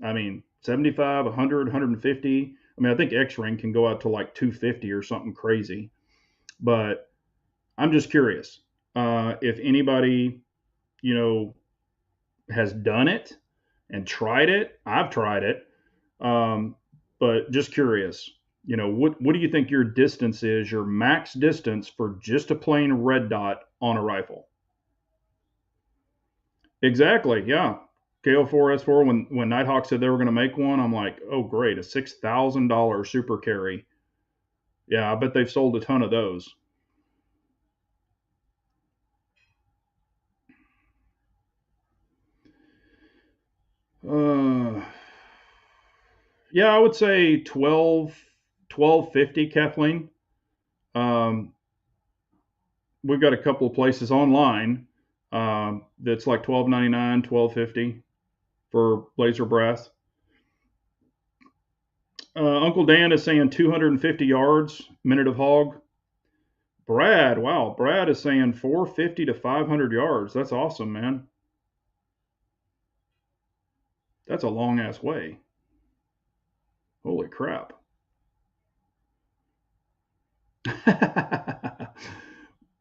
I mean, 75, 100, 150. I mean, I think X Ring can go out to like 250 or something crazy. But I'm just curious if anybody, you know, has done it and tried it. I've tried it. Um, but just curious, what do you think your distance is, your max distance for just a plain red dot on a rifle? Exactly. Yeah. KO4S4. When Nighthawk said they were going to make one, I'm like, oh great, a $6,000 super carry. Yeah, I bet they've sold a ton of those. Uh, yeah, I would say 1250, Kathleen. Um, we've got a couple of places online that's like 12.99, 12.50 for laser brass. Uncle Dan is saying 250 yards, minute of hog. Brad, wow, Brad is saying 450 to 500 yards. That's awesome, man. That's a long ass way. Holy crap.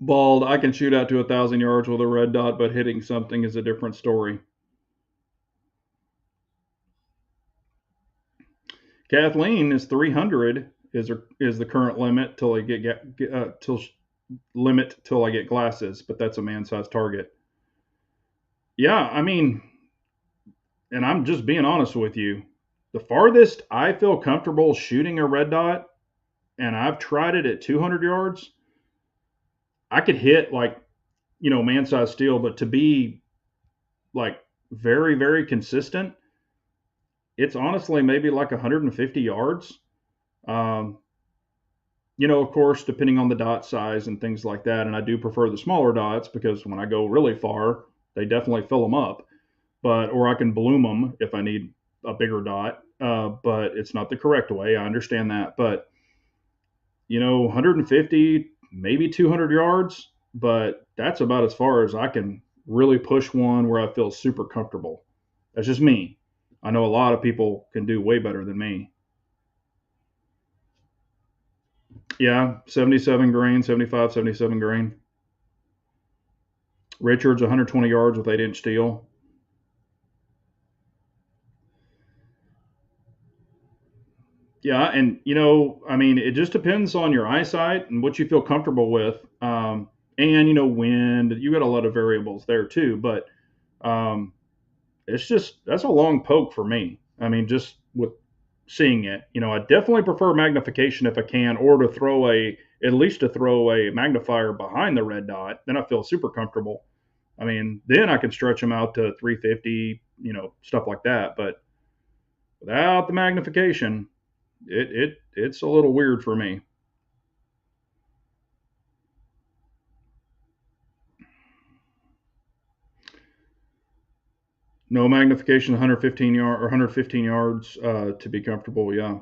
Bald, I can shoot out to 1,000 yards with a red dot, but hitting something is a different story. Kathleen is 300 is the current limit till I get till limit till I get glasses, but that's a man sized target. Yeah, I mean, and I'm just being honest with you. The farthest I feel comfortable shooting a red dot, and I've tried it at 200 yards, I could hit like, man sized steel, but to be like very, very consistent, it's honestly maybe like 150 yards. Um, of course, depending on the dot size and things like that. And I do prefer the smaller dots because when I go really far, they definitely fill them up. Or I can bloom them if I need a bigger dot. But it's not the correct way. I understand that. But, 150, maybe 200 yards. But that's about as far as I can really push one where I feel super comfortable. That's just me. I know a lot of people can do way better than me. Yeah, 77 grain, 75, 77 grain. Richards, 120 yards with 8-inch steel. Yeah, and I mean, it just depends on your eyesight and what you feel comfortable with, and wind. You got a lot of variables there too, but um, it's just that's a long poke for me. I mean, just with seeing it, I definitely prefer magnification if I can, or to throw at least to throw a magnifier behind the red dot. Then I feel super comfortable. I mean, then I can stretch them out to 350, stuff like that. But without the magnification, it's a little weird for me. No magnification, 115 yards to be comfortable. Yeah,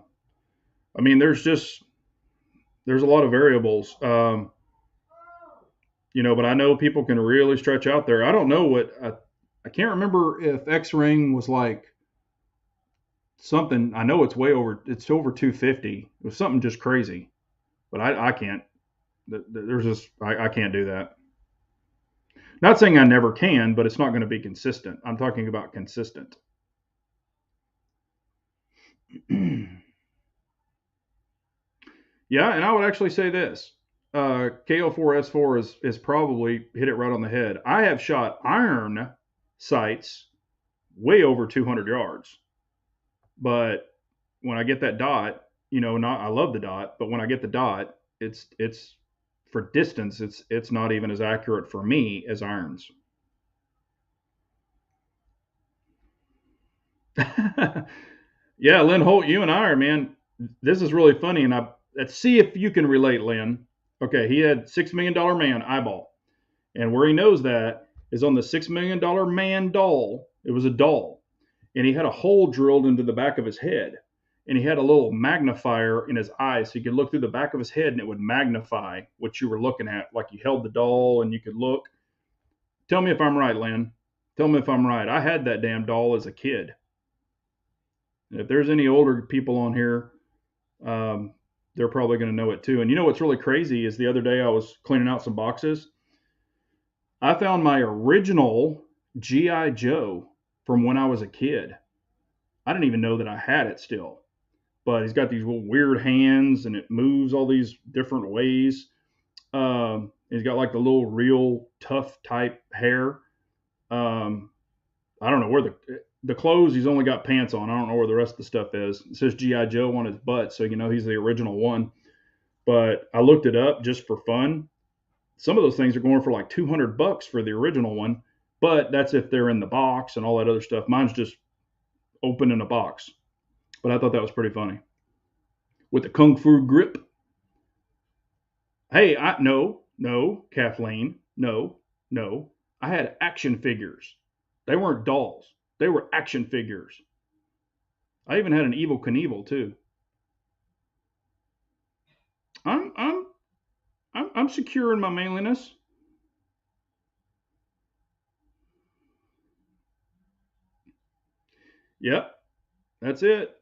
I mean, there's a lot of variables. But I know people can really stretch out there. I don't know I can't remember if X Ring was like something. I know it's over 250. It was something just crazy, but I can't. There's just I can't do that. Not saying I never can, but it's not going to be consistent. I'm talking about consistent. Yeah, and I would actually say this. KO4S4 is probably hit it right on the head. I have shot iron sights way over 200 yards, but when I get that dot, not I love the dot, but when I get the dot, it's for distance, it's not even as accurate for me as irons. Yeah, Lynn Holt, you and I are, man. This is really funny, and let's see if you can relate, Lynn. Okay, he had $6 million man eyeball, and where he knows that is on the $6 million man doll. It was a doll, and he had a hole drilled into the back of his head, and he had a little magnifier in his eye, so you could look through the back of his head, and it would magnify what you were looking at, like you held the doll and you could look. Tell me if I'm right, Lynn. Tell me if I'm right. I had that damn doll as a kid. If there's any older people on here, um, they're probably going to know it too. And what's really crazy is the other day I was cleaning out some boxes. I found my original G.I. Joe from when I was a kid. I didn't even know that I had it still. But he's got these little weird hands and it moves all these different ways. He's got like the little real tough type hair. Um, I don't know where the clothes. He's only got pants on. I don't know where the rest of the stuff is. It says GI Joe on his butt, so he's the original one. But I looked it up just for fun. Some of those things are going for like $200 for the original one, but that's if they're in the box and all that other stuff. Mine's just open in a box. But I thought that was pretty funny with the kung fu grip. Hey, no, Kathleen, no. I had action figures. They weren't dolls. They were action figures. I even had an Evil Knievel too. I'm I'm I'm secure in my manliness. Yep, that's it.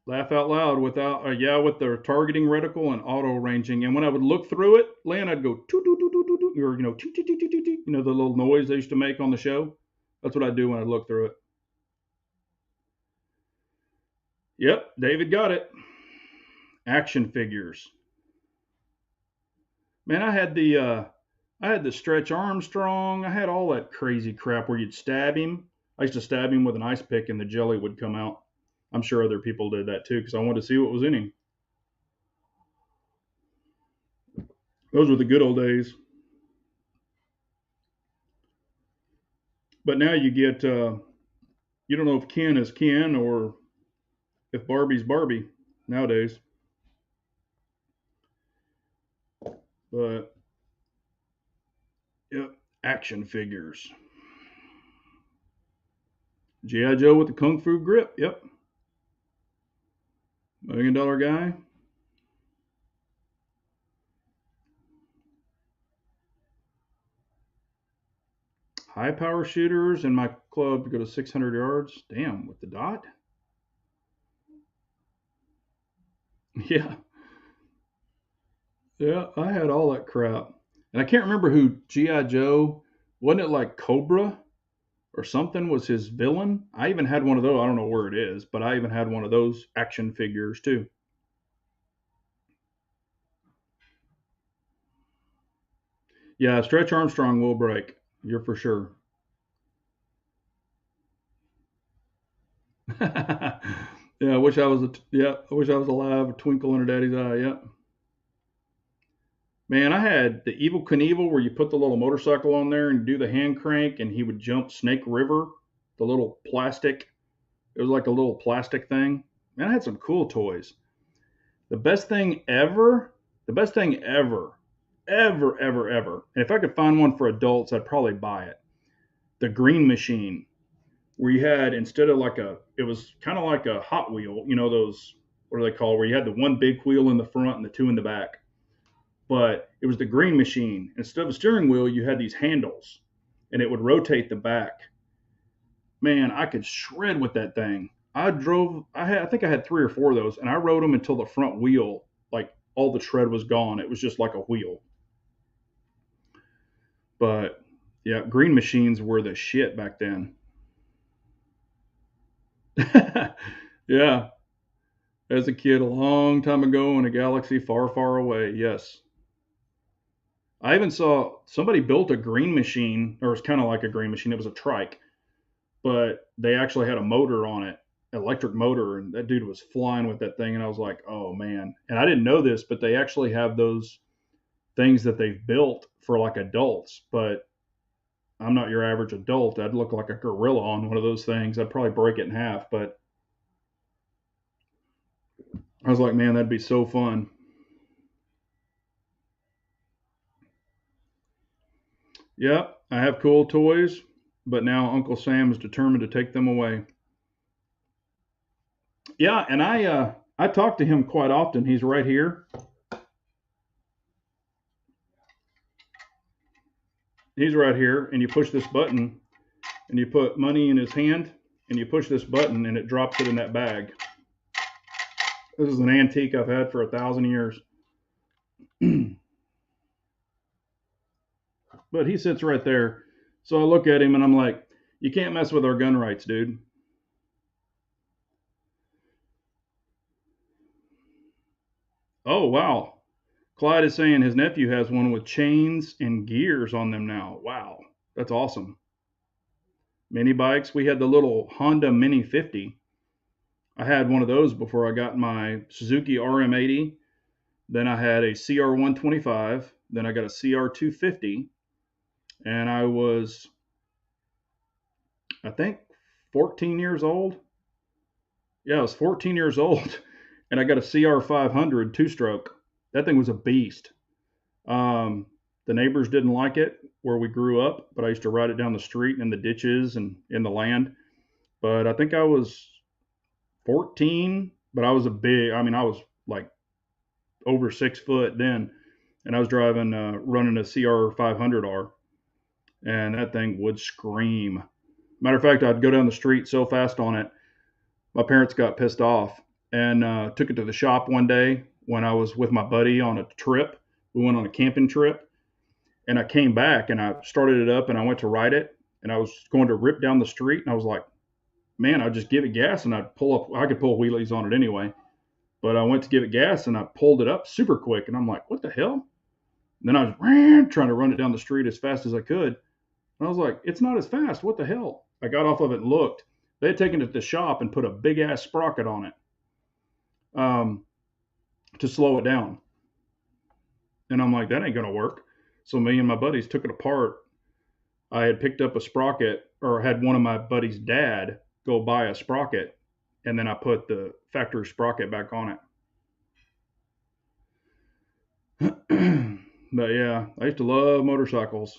Laugh out loud without yeah, with the targeting reticle and auto ranging. And when I would look through it, Lan, I'd go toot toot toot toot toot, or toot toot toot toot toot, the little noise they used to make on the show. That's what I do when I look through it. Yep, David got it. Action figures. Man, I had the Stretch Armstrong. I had all that crazy crap where you'd stab him. I used to stab him with an ice pick and the jelly would come out. I'm sure other people did that too because I wanted to see what was in him. Those were the good old days. But now you get, you don't know if Ken is Ken or if Barbie's Barbie nowadays. But, yep, action figures. G.I. Joe with the Kung Fu grip. Yep. $1 million guy. High power shooters and my club to go to 600 yards. Damn, with the dot? Yeah. Yeah, I had all that crap. And I can't remember who G.I. Joe, wasn't it like Cobra or something was his villain? I even had one of those. I don't know where it is, but I even had one of those action figures too. Yeah, Stretch Armstrong will break. You're for sure. Yeah, I wish I was I wish I was alive. A twinkle in her daddy's eye. Yeah. Man, I had the Evil Knievel where you put the little motorcycle on there and do the hand crank, and he would jump Snake River, the little plastic. It was like a little plastic thing. Man, I had some cool toys. The best thing ever, the best thing ever, ever. And if I could find one for adults, I'd probably buy it. The Green Machine, where you had instead of like it was kind of like a Hot Wheel, you know, those, what are they called, where you had the one big wheel in the front and the two in the back. But it was the Green Machine. Instead of a steering wheel, you had these handles and it would rotate the back. Man, I could shred with that thing. I think I had three or four of those, and I rode them until the front wheel, like all the tread was gone. It was just like a wheel. But yeah, Green Machines were the shit back then. Yeah, as a kid, a long time ago in a galaxy far, far away. Yes. I even saw somebody built a Green Machine, or it's kind of like a Green Machine. It was a trike, but they actually had a motor on it, electric motor, and that dude was flying with that thing. And I was like, oh man. And I didn't know this, but they actually have those things that they've built for like adults. But I'm not your average adult. I'd look like a gorilla on one of those things. I'd probably break it in half. But I was like, man, that'd be so fun. Yep, I have cool toys, but now Uncle Sam is determined to take them away. Yeah, and I talk to him quite often. He's right here. He's right here, and you push this button, and you put money in his hand, and you push this button, and it drops it in that bag. This is an antique I've had for 1,000 years. But he sits right there. So I look at him and I'm like, you can't mess with our gun rights, dude. Oh, wow. Clyde is saying his nephew has one with chains and gears on them now. Wow. That's awesome. Mini bikes. We had the little Honda Mini 50. I had one of those before I got my Suzuki RM80. Then I had a CR125. Then I got a CR250. And I was, I think, 14 years old. Yeah, I was 14 years old. And I got a CR500 two stroke. That thing was a beast. Um, the neighbors didn't like it where we grew up, but I used to ride it down the street and in the ditches and in the land. But I think I was 14, but I was I was like over 6 foot then. And I was driving, running a CR500R, and that thing would scream. Matter of fact, I'd go down the street so fast on it, my parents got pissed off and took it to the shop one day when I was with my buddy on a trip. We went on a camping trip, and I came back and I started it up and I went to ride it, and I was going to rip down the street, and I was like, man, I'd just give it gas and I'd pull up. I could pull wheelies on it anyway, but I went to give it gas and I pulled it up super quick, and I'm like, what the hell? And then I was trying to run it down the street as fast as I could. And I was like, it's not as fast. What the hell? I got off of it and looked. They had taken it to the shop and put a big ass sprocket on it, um, to slow it down. And I'm like, that ain't gonna work. So me and my buddies took it apart. I had picked up a sprocket, or had one of my buddy's dad go buy a sprocket, and then I put the factory sprocket back on it. But yeah, I used to love motorcycles.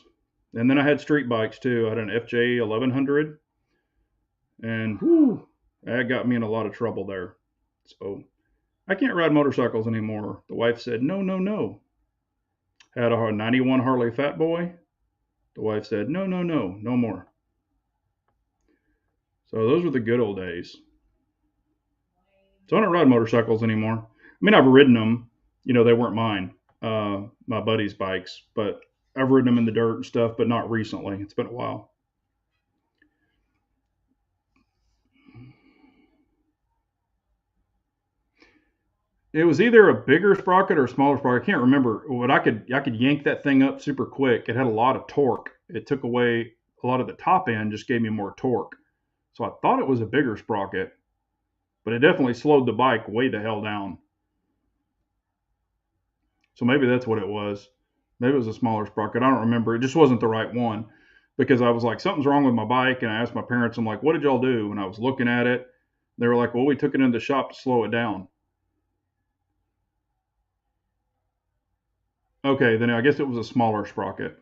And then I had street bikes too. I had an FJ 1100, and whew, that got me in a lot of trouble there. So I can't ride motorcycles anymore. The wife said, no, no, no. Had a 91 Harley Fat Boy. The wife said, no, no, no, no more. So those were the good old days. So I don't ride motorcycles anymore. I mean, I've ridden them. You know, they weren't mine, my buddy's bikes, but I've ridden them in the dirt and stuff, but not recently. It's been a while. It was either a bigger sprocket or a smaller sprocket. I can't remember. But I could yank that thing up super quick. It had a lot of torque. It took away a lot of the top end, just gave me more torque. So I thought it was a bigger sprocket, but it definitely slowed the bike way the hell down. So maybe that's what it was. Maybe it was a smaller sprocket. I don't remember. It just wasn't the right one because I was like, something's wrong with my bike. And I asked my parents, I'm like, what did y'all do? And I was looking at it. They were like, well, we took it into the shop to slow it down. Okay, then I guess it was a smaller sprocket.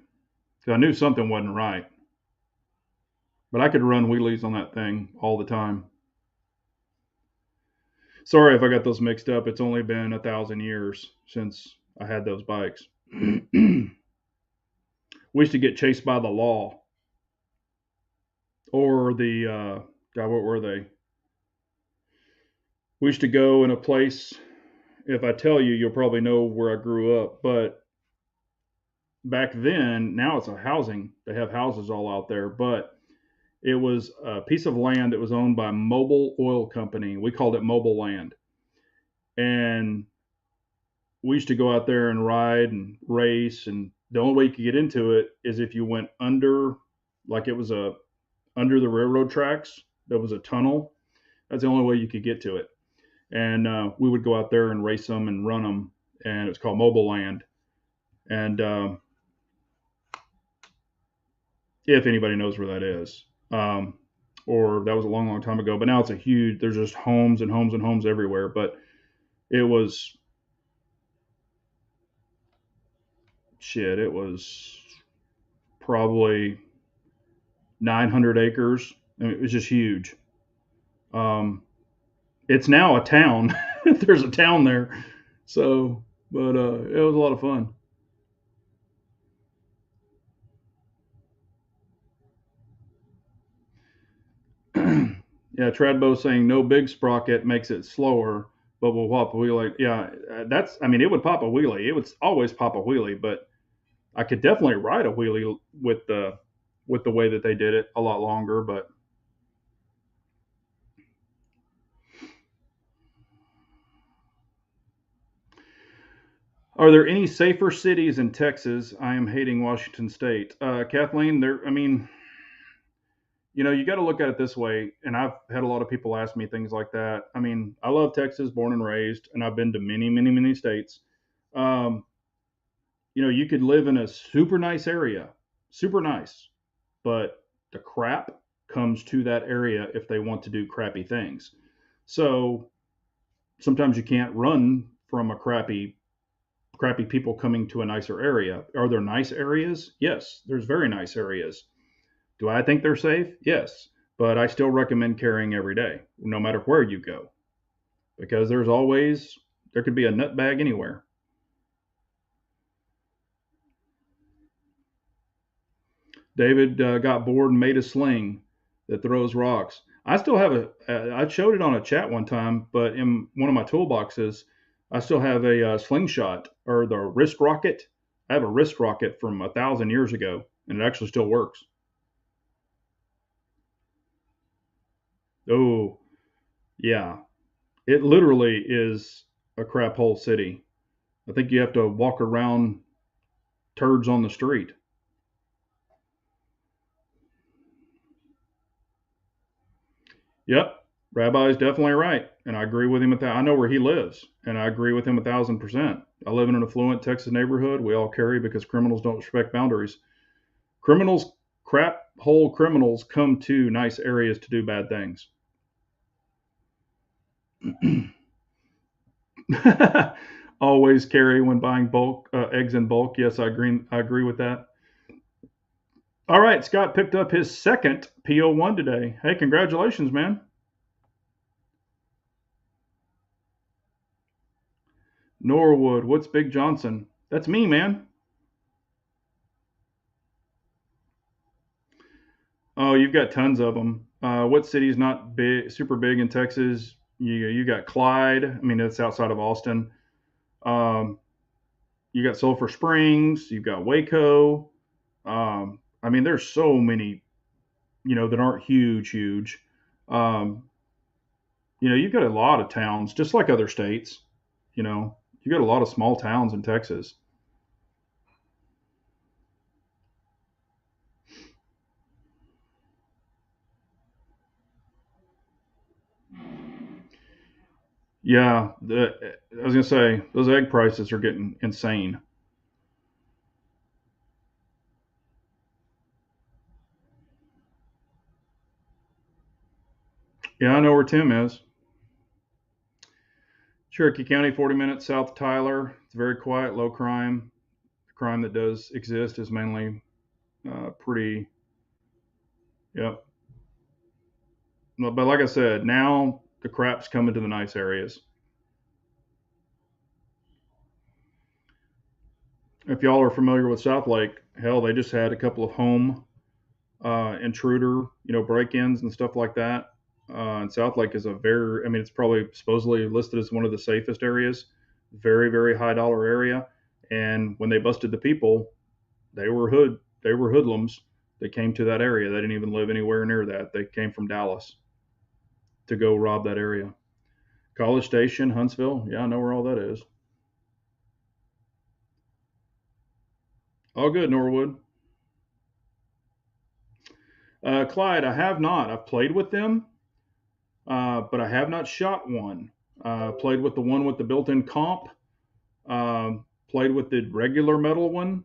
'Cause I knew something wasn't right. But I could run wheelies on that thing all the time. Sorry if I got those mixed up. It's only been 1,000 years since I had those bikes. We used to get chased by the law or the God, what were they? We used to go in a place. If I tell you, you'll probably know where I grew up. But back then, now it's a housing. They have houses all out there, but it was a piece of land that was owned by Mobile Oil Company. We called it Mobile Land, and we used to go out there and ride and race. And the only way you could get into it is if you went under, like it was a under the railroad tracks. There was a tunnel. That's the only way you could get to it. And we would go out there and race them and run them. And it was called Mobile Land. And if anybody knows where that is, or that was a long, long time ago. But now it's a huge. There's just homes and homes and homes everywhere. But it was shit. It was probably 900 acres. I mean, it was just huge. Um, it's now a town. There's a town there. So, but it was a lot of fun. Yeah, Tradbo saying no big sprocket makes it slower, but will pop a wheelie. Yeah, that's. I mean, it would pop a wheelie. It would always pop a wheelie, but I could definitely ride a wheelie with the way that they did it a lot longer. But are there any safer cities in Texas? I am hating Washington State. Kathleen, there. I mean, you got to look at it this way. And I've had a lot of people ask me things like that. I mean, I love Texas, born and raised, and I've been to many, many, many states. Um, you could live in a super nice area, super nice, but the crap comes to that area if they want to do crappy things. So sometimes you can't run from a crappy people coming to a nicer area. Are there nice areas? Yes, there's very nice areas. Do I think they're safe? Yes, but I still recommend carrying every day, no matter where you go, because there could be a nut bag anywhere. David got bored and made a sling that throws rocks. I still have I showed it on a chat one time, but in one of my toolboxes, I still have a slingshot or the wrist rocket. I have a wrist rocket from 1,000 years ago, and it actually still works. Oh, yeah. It literally is a crap hole city. I think you have to walk around turds on the street. Yep, Rabbi is definitely right, and I agree with him. I know where he lives, and I agree with him 1,000%. I live in an affluent Texas neighborhood. We all carry because criminals don't respect boundaries. Criminals, crap hole criminals, come to nice areas to do bad things. Always carry when buying bulk eggs in bulk. Yes, I agree. I agree with that. All right, Scott picked up his second PO1 today. Hey, congratulations, man. Norwood, what's Big Johnson? That's me, man. Oh, you've got tons of them. What city's not big, super big in Texas? You got Clyde. I mean, that's outside of Austin. Um, you got Sulphur Springs. You've got Waco. I mean, there's so many, that aren't huge, huge. Um, you've got a lot of towns, just like other states. You got a lot of small towns in Texas. Yeah, I was gonna say those egg prices are getting insane. Yeah, I know where Tim is. Cherokee County, 40 minutes south of Tyler. It's very quiet, low crime. The crime that does exist is mainly pretty. Yep. But like I said, now the crap's coming to the nice areas. If y'all are familiar with South Lake, hell, they just had a couple of home intruder, break-ins and stuff like that. And South Lake is I mean, it's probably supposedly listed as one of the safest areas, very, very high dollar area. And when they busted the people, they were hoodlums. They came to that area. They didn't even live anywhere near that. They came from Dallas to go rob that area. College Station, Huntsville. Yeah, I know where all that is. All good, Norwood. Clyde, I have not. I've played with them, but I have not shot one. Played with the one with the built-in comp. Played with the regular metal one.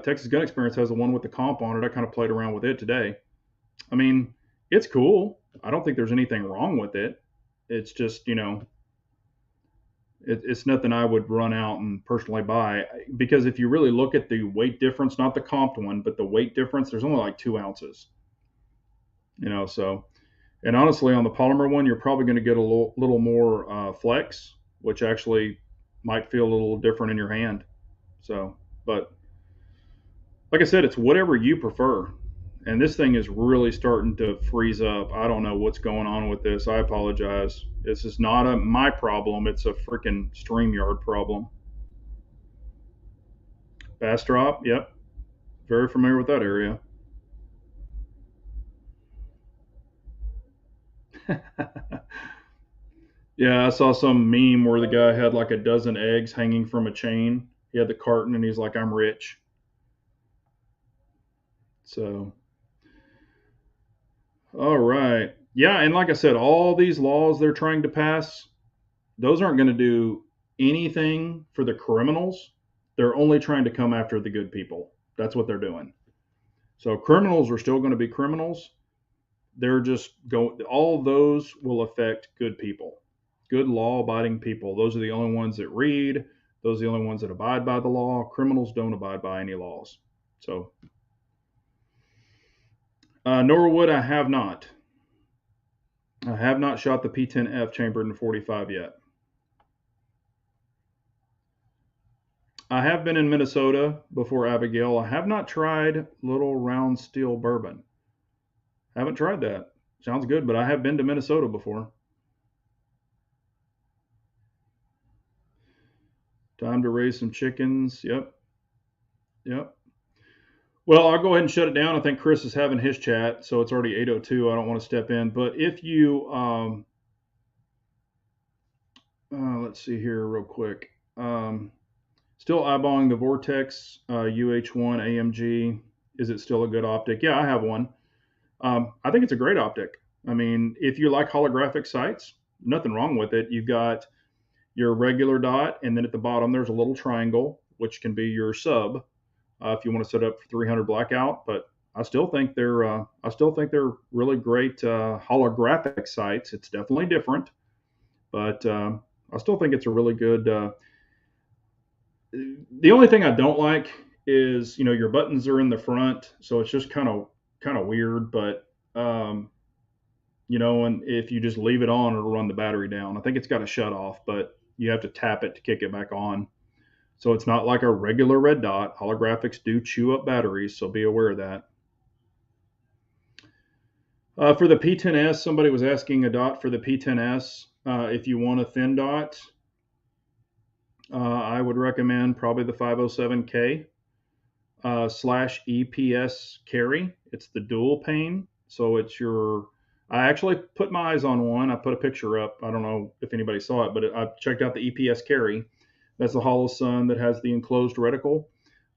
Texas Gun Experience has the one with the comp on it. I kind of played around with it today. I mean, it's cool. I don't think there's anything wrong with it. It's just, it's nothing I would run out and personally buy because if you really look at the weight difference, not the comped one, but the weight difference, there's only like 2 ounces. So and honestly, on the polymer one, you're probably going to get a little more flex, which actually might feel a little different in your hand. So, but like I said, it's whatever you prefer. And this thing is really starting to freeze up. I don't know what's going on with this. I apologize. This is not my problem. It's a freaking StreamYard problem. Bastrop, yep, very familiar with that area. Yeah, I saw some meme where the guy had like a dozen eggs hanging from a chain. He had the carton and he's like, "I'm rich." So, all right. Yeah, and like I said, all these laws they're trying to pass, those aren't going to do anything for the criminals. They're only trying to come after the good people. That's what they're doing. So criminals are still going to be criminals. They're just going. All of those will affect good people, good law-abiding people. Those are the only ones that read. Those are the only ones that abide by the law. Criminals don't abide by any laws. So, Norwood, I have not. I have not shot the P10F chambered in 45 yet. I have been in Minnesota before Abigail. I have not tried Little Round Steel Bourbon. Haven't tried that. Sounds good, but I have been to Minnesota before. Time to raise some chickens. Yep, yep. Well, I'll go ahead and shut it down. I think Chris is having his chat, so it's already 8:02. I don't want to step in, but if you, let's see here real quick. Still eyeballing the Vortex UH1 AMG. Is it still a good optic? Yeah, I have one. I think it's a great optic. I mean, if you like holographic sights, nothing wrong with it. You've got your regular dot, and then at the bottom there's a little triangle, which can be your sub if you want to set up for 300 blackout. But I still think they're really great holographic sights. It's definitely different, but I still think it's a really good. The only thing I don't like is your buttons are in the front, so it's just kind of weird. But and if you just leave it on, it'll run the battery down. I think it's got a shut off, but you have to tap it to kick it back on. So it's not like a regular red dot. Holographics do chew up batteries, so be aware of that. For the P10S, somebody was asking a dot for the P10S. If you want a thin dot, I would recommend probably the 507K slash EPS carry. It's the dual pane. So it's your, I actually put my eyes on one. I put a picture up. I don't know if anybody saw it, but I checked out the EPS carry. That's the hollow sun that has the enclosed reticle.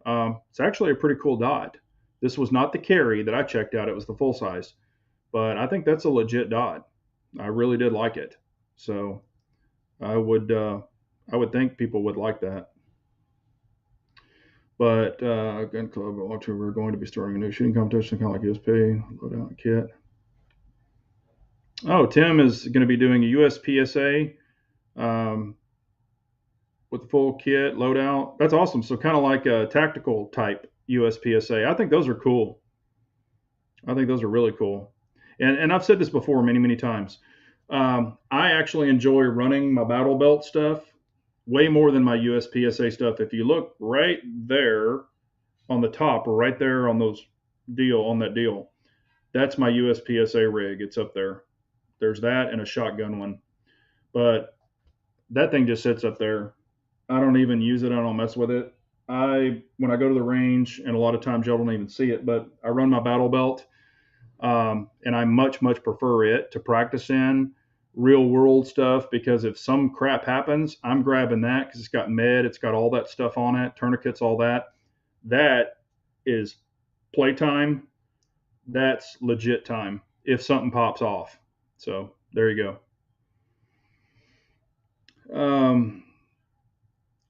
It's actually a pretty cool dot. This was not the carry that I checked out. It was the full size, but I think that's a legit dot. I really did like it. So I would, I would think people would like that. But gun club, we're going to be starting a new shooting competition, kind of like USP, loadout kit. Oh, Tim is going to be doing a USPSA with the full kit loadout. That's awesome. So kind of like a tactical type USPSA. I think those are cool. I think those are really cool. And I've said this before many times. I actually enjoy running my battle belt stuff way more than my USPSA stuff. If you look right there on the top, or right there on that deal, that's my USPSA rig. It's up there. There's that and a shotgun one, but that thing just sits up there. I don't even use it. I don't mess with it. When I go to the range, and a lot of times y'all don't even see it, but I run my battle belt, and I much prefer it to practice in real world stuff, because if some crap happens, I'm grabbing that because it's got med, it's got all that stuff on it, tourniquets, all that. That is playtime. That's legit time if something pops off. So there you go.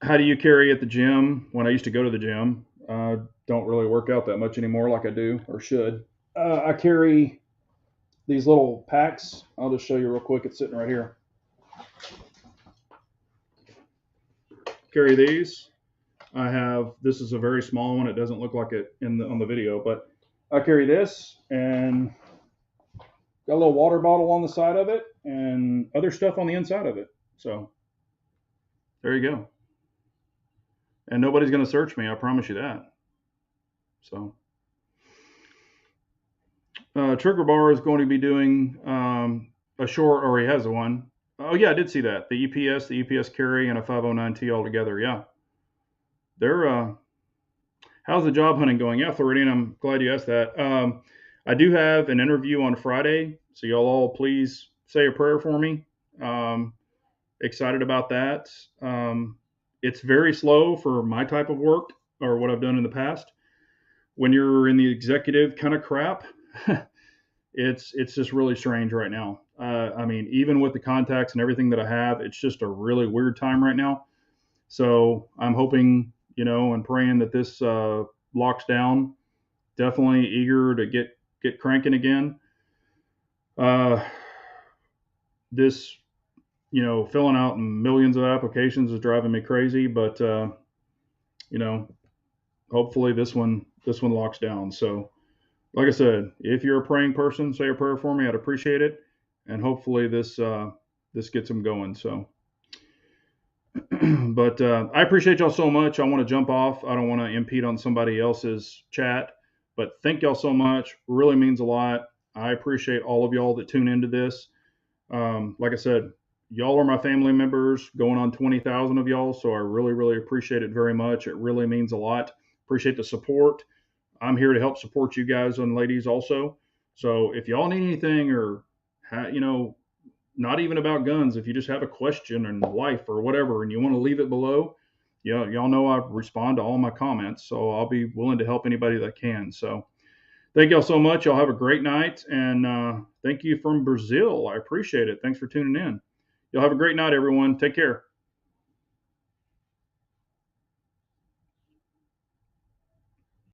How do you carry at the gym? When I used to go to the gym, don't really work out that much anymore like I do or should. I carry these little packs. I'll just show you real quick. It's sitting right here. Carry these. This is a very small one. It doesn't look like it on the video, but I carry this, and got a little water bottle on the side of it and other stuff on the inside of it. So there you go. And nobody's going to search me. I promise you that. So Trigger Bar is going to be doing a short, or he has one. Oh yeah, I did see that. The EPS carry, and a 509T all together. Yeah. They're how's the job hunting going? Yeah, Floridian, I'm glad you asked that. I do have an interview on Friday, so y'all all please say a prayer for me. Excited about that. It's very slow for my type of work, or what I've done in the past. When you're in the executive kind of crap, it's just really strange right now. I mean, even with the contacts and everything that I have, it's just a really weird time right now. So I'm hoping, and praying that this locks down. Definitely eager to get cranking again. This, filling out millions of applications is driving me crazy, but hopefully this one locks down. So, like I said, if you're a praying person, say a prayer for me. I'd appreciate it, and hopefully this gets them going. So. But I appreciate y'all so much. I want to jump off. I don't want to impede on somebody else's chat, but thank y'all so much. Really means a lot. I appreciate all of y'all that tune into this. Like I said, y'all are my family members, going on 20,000 of y'all. So I really appreciate it very much. It really means a lot. Appreciate the support. I'm here to help support you guys and ladies also. So if y'all need anything, or, not even about guns, if you just have a question in life or whatever, and you want to leave it below, y'all know I respond to all my comments, so I'll be willing to help anybody that can. So thank y'all so much. Y'all have a great night, and thank you from Brazil. I appreciate it. Thanks for tuning in. Y'all have a great night, everyone. Take care.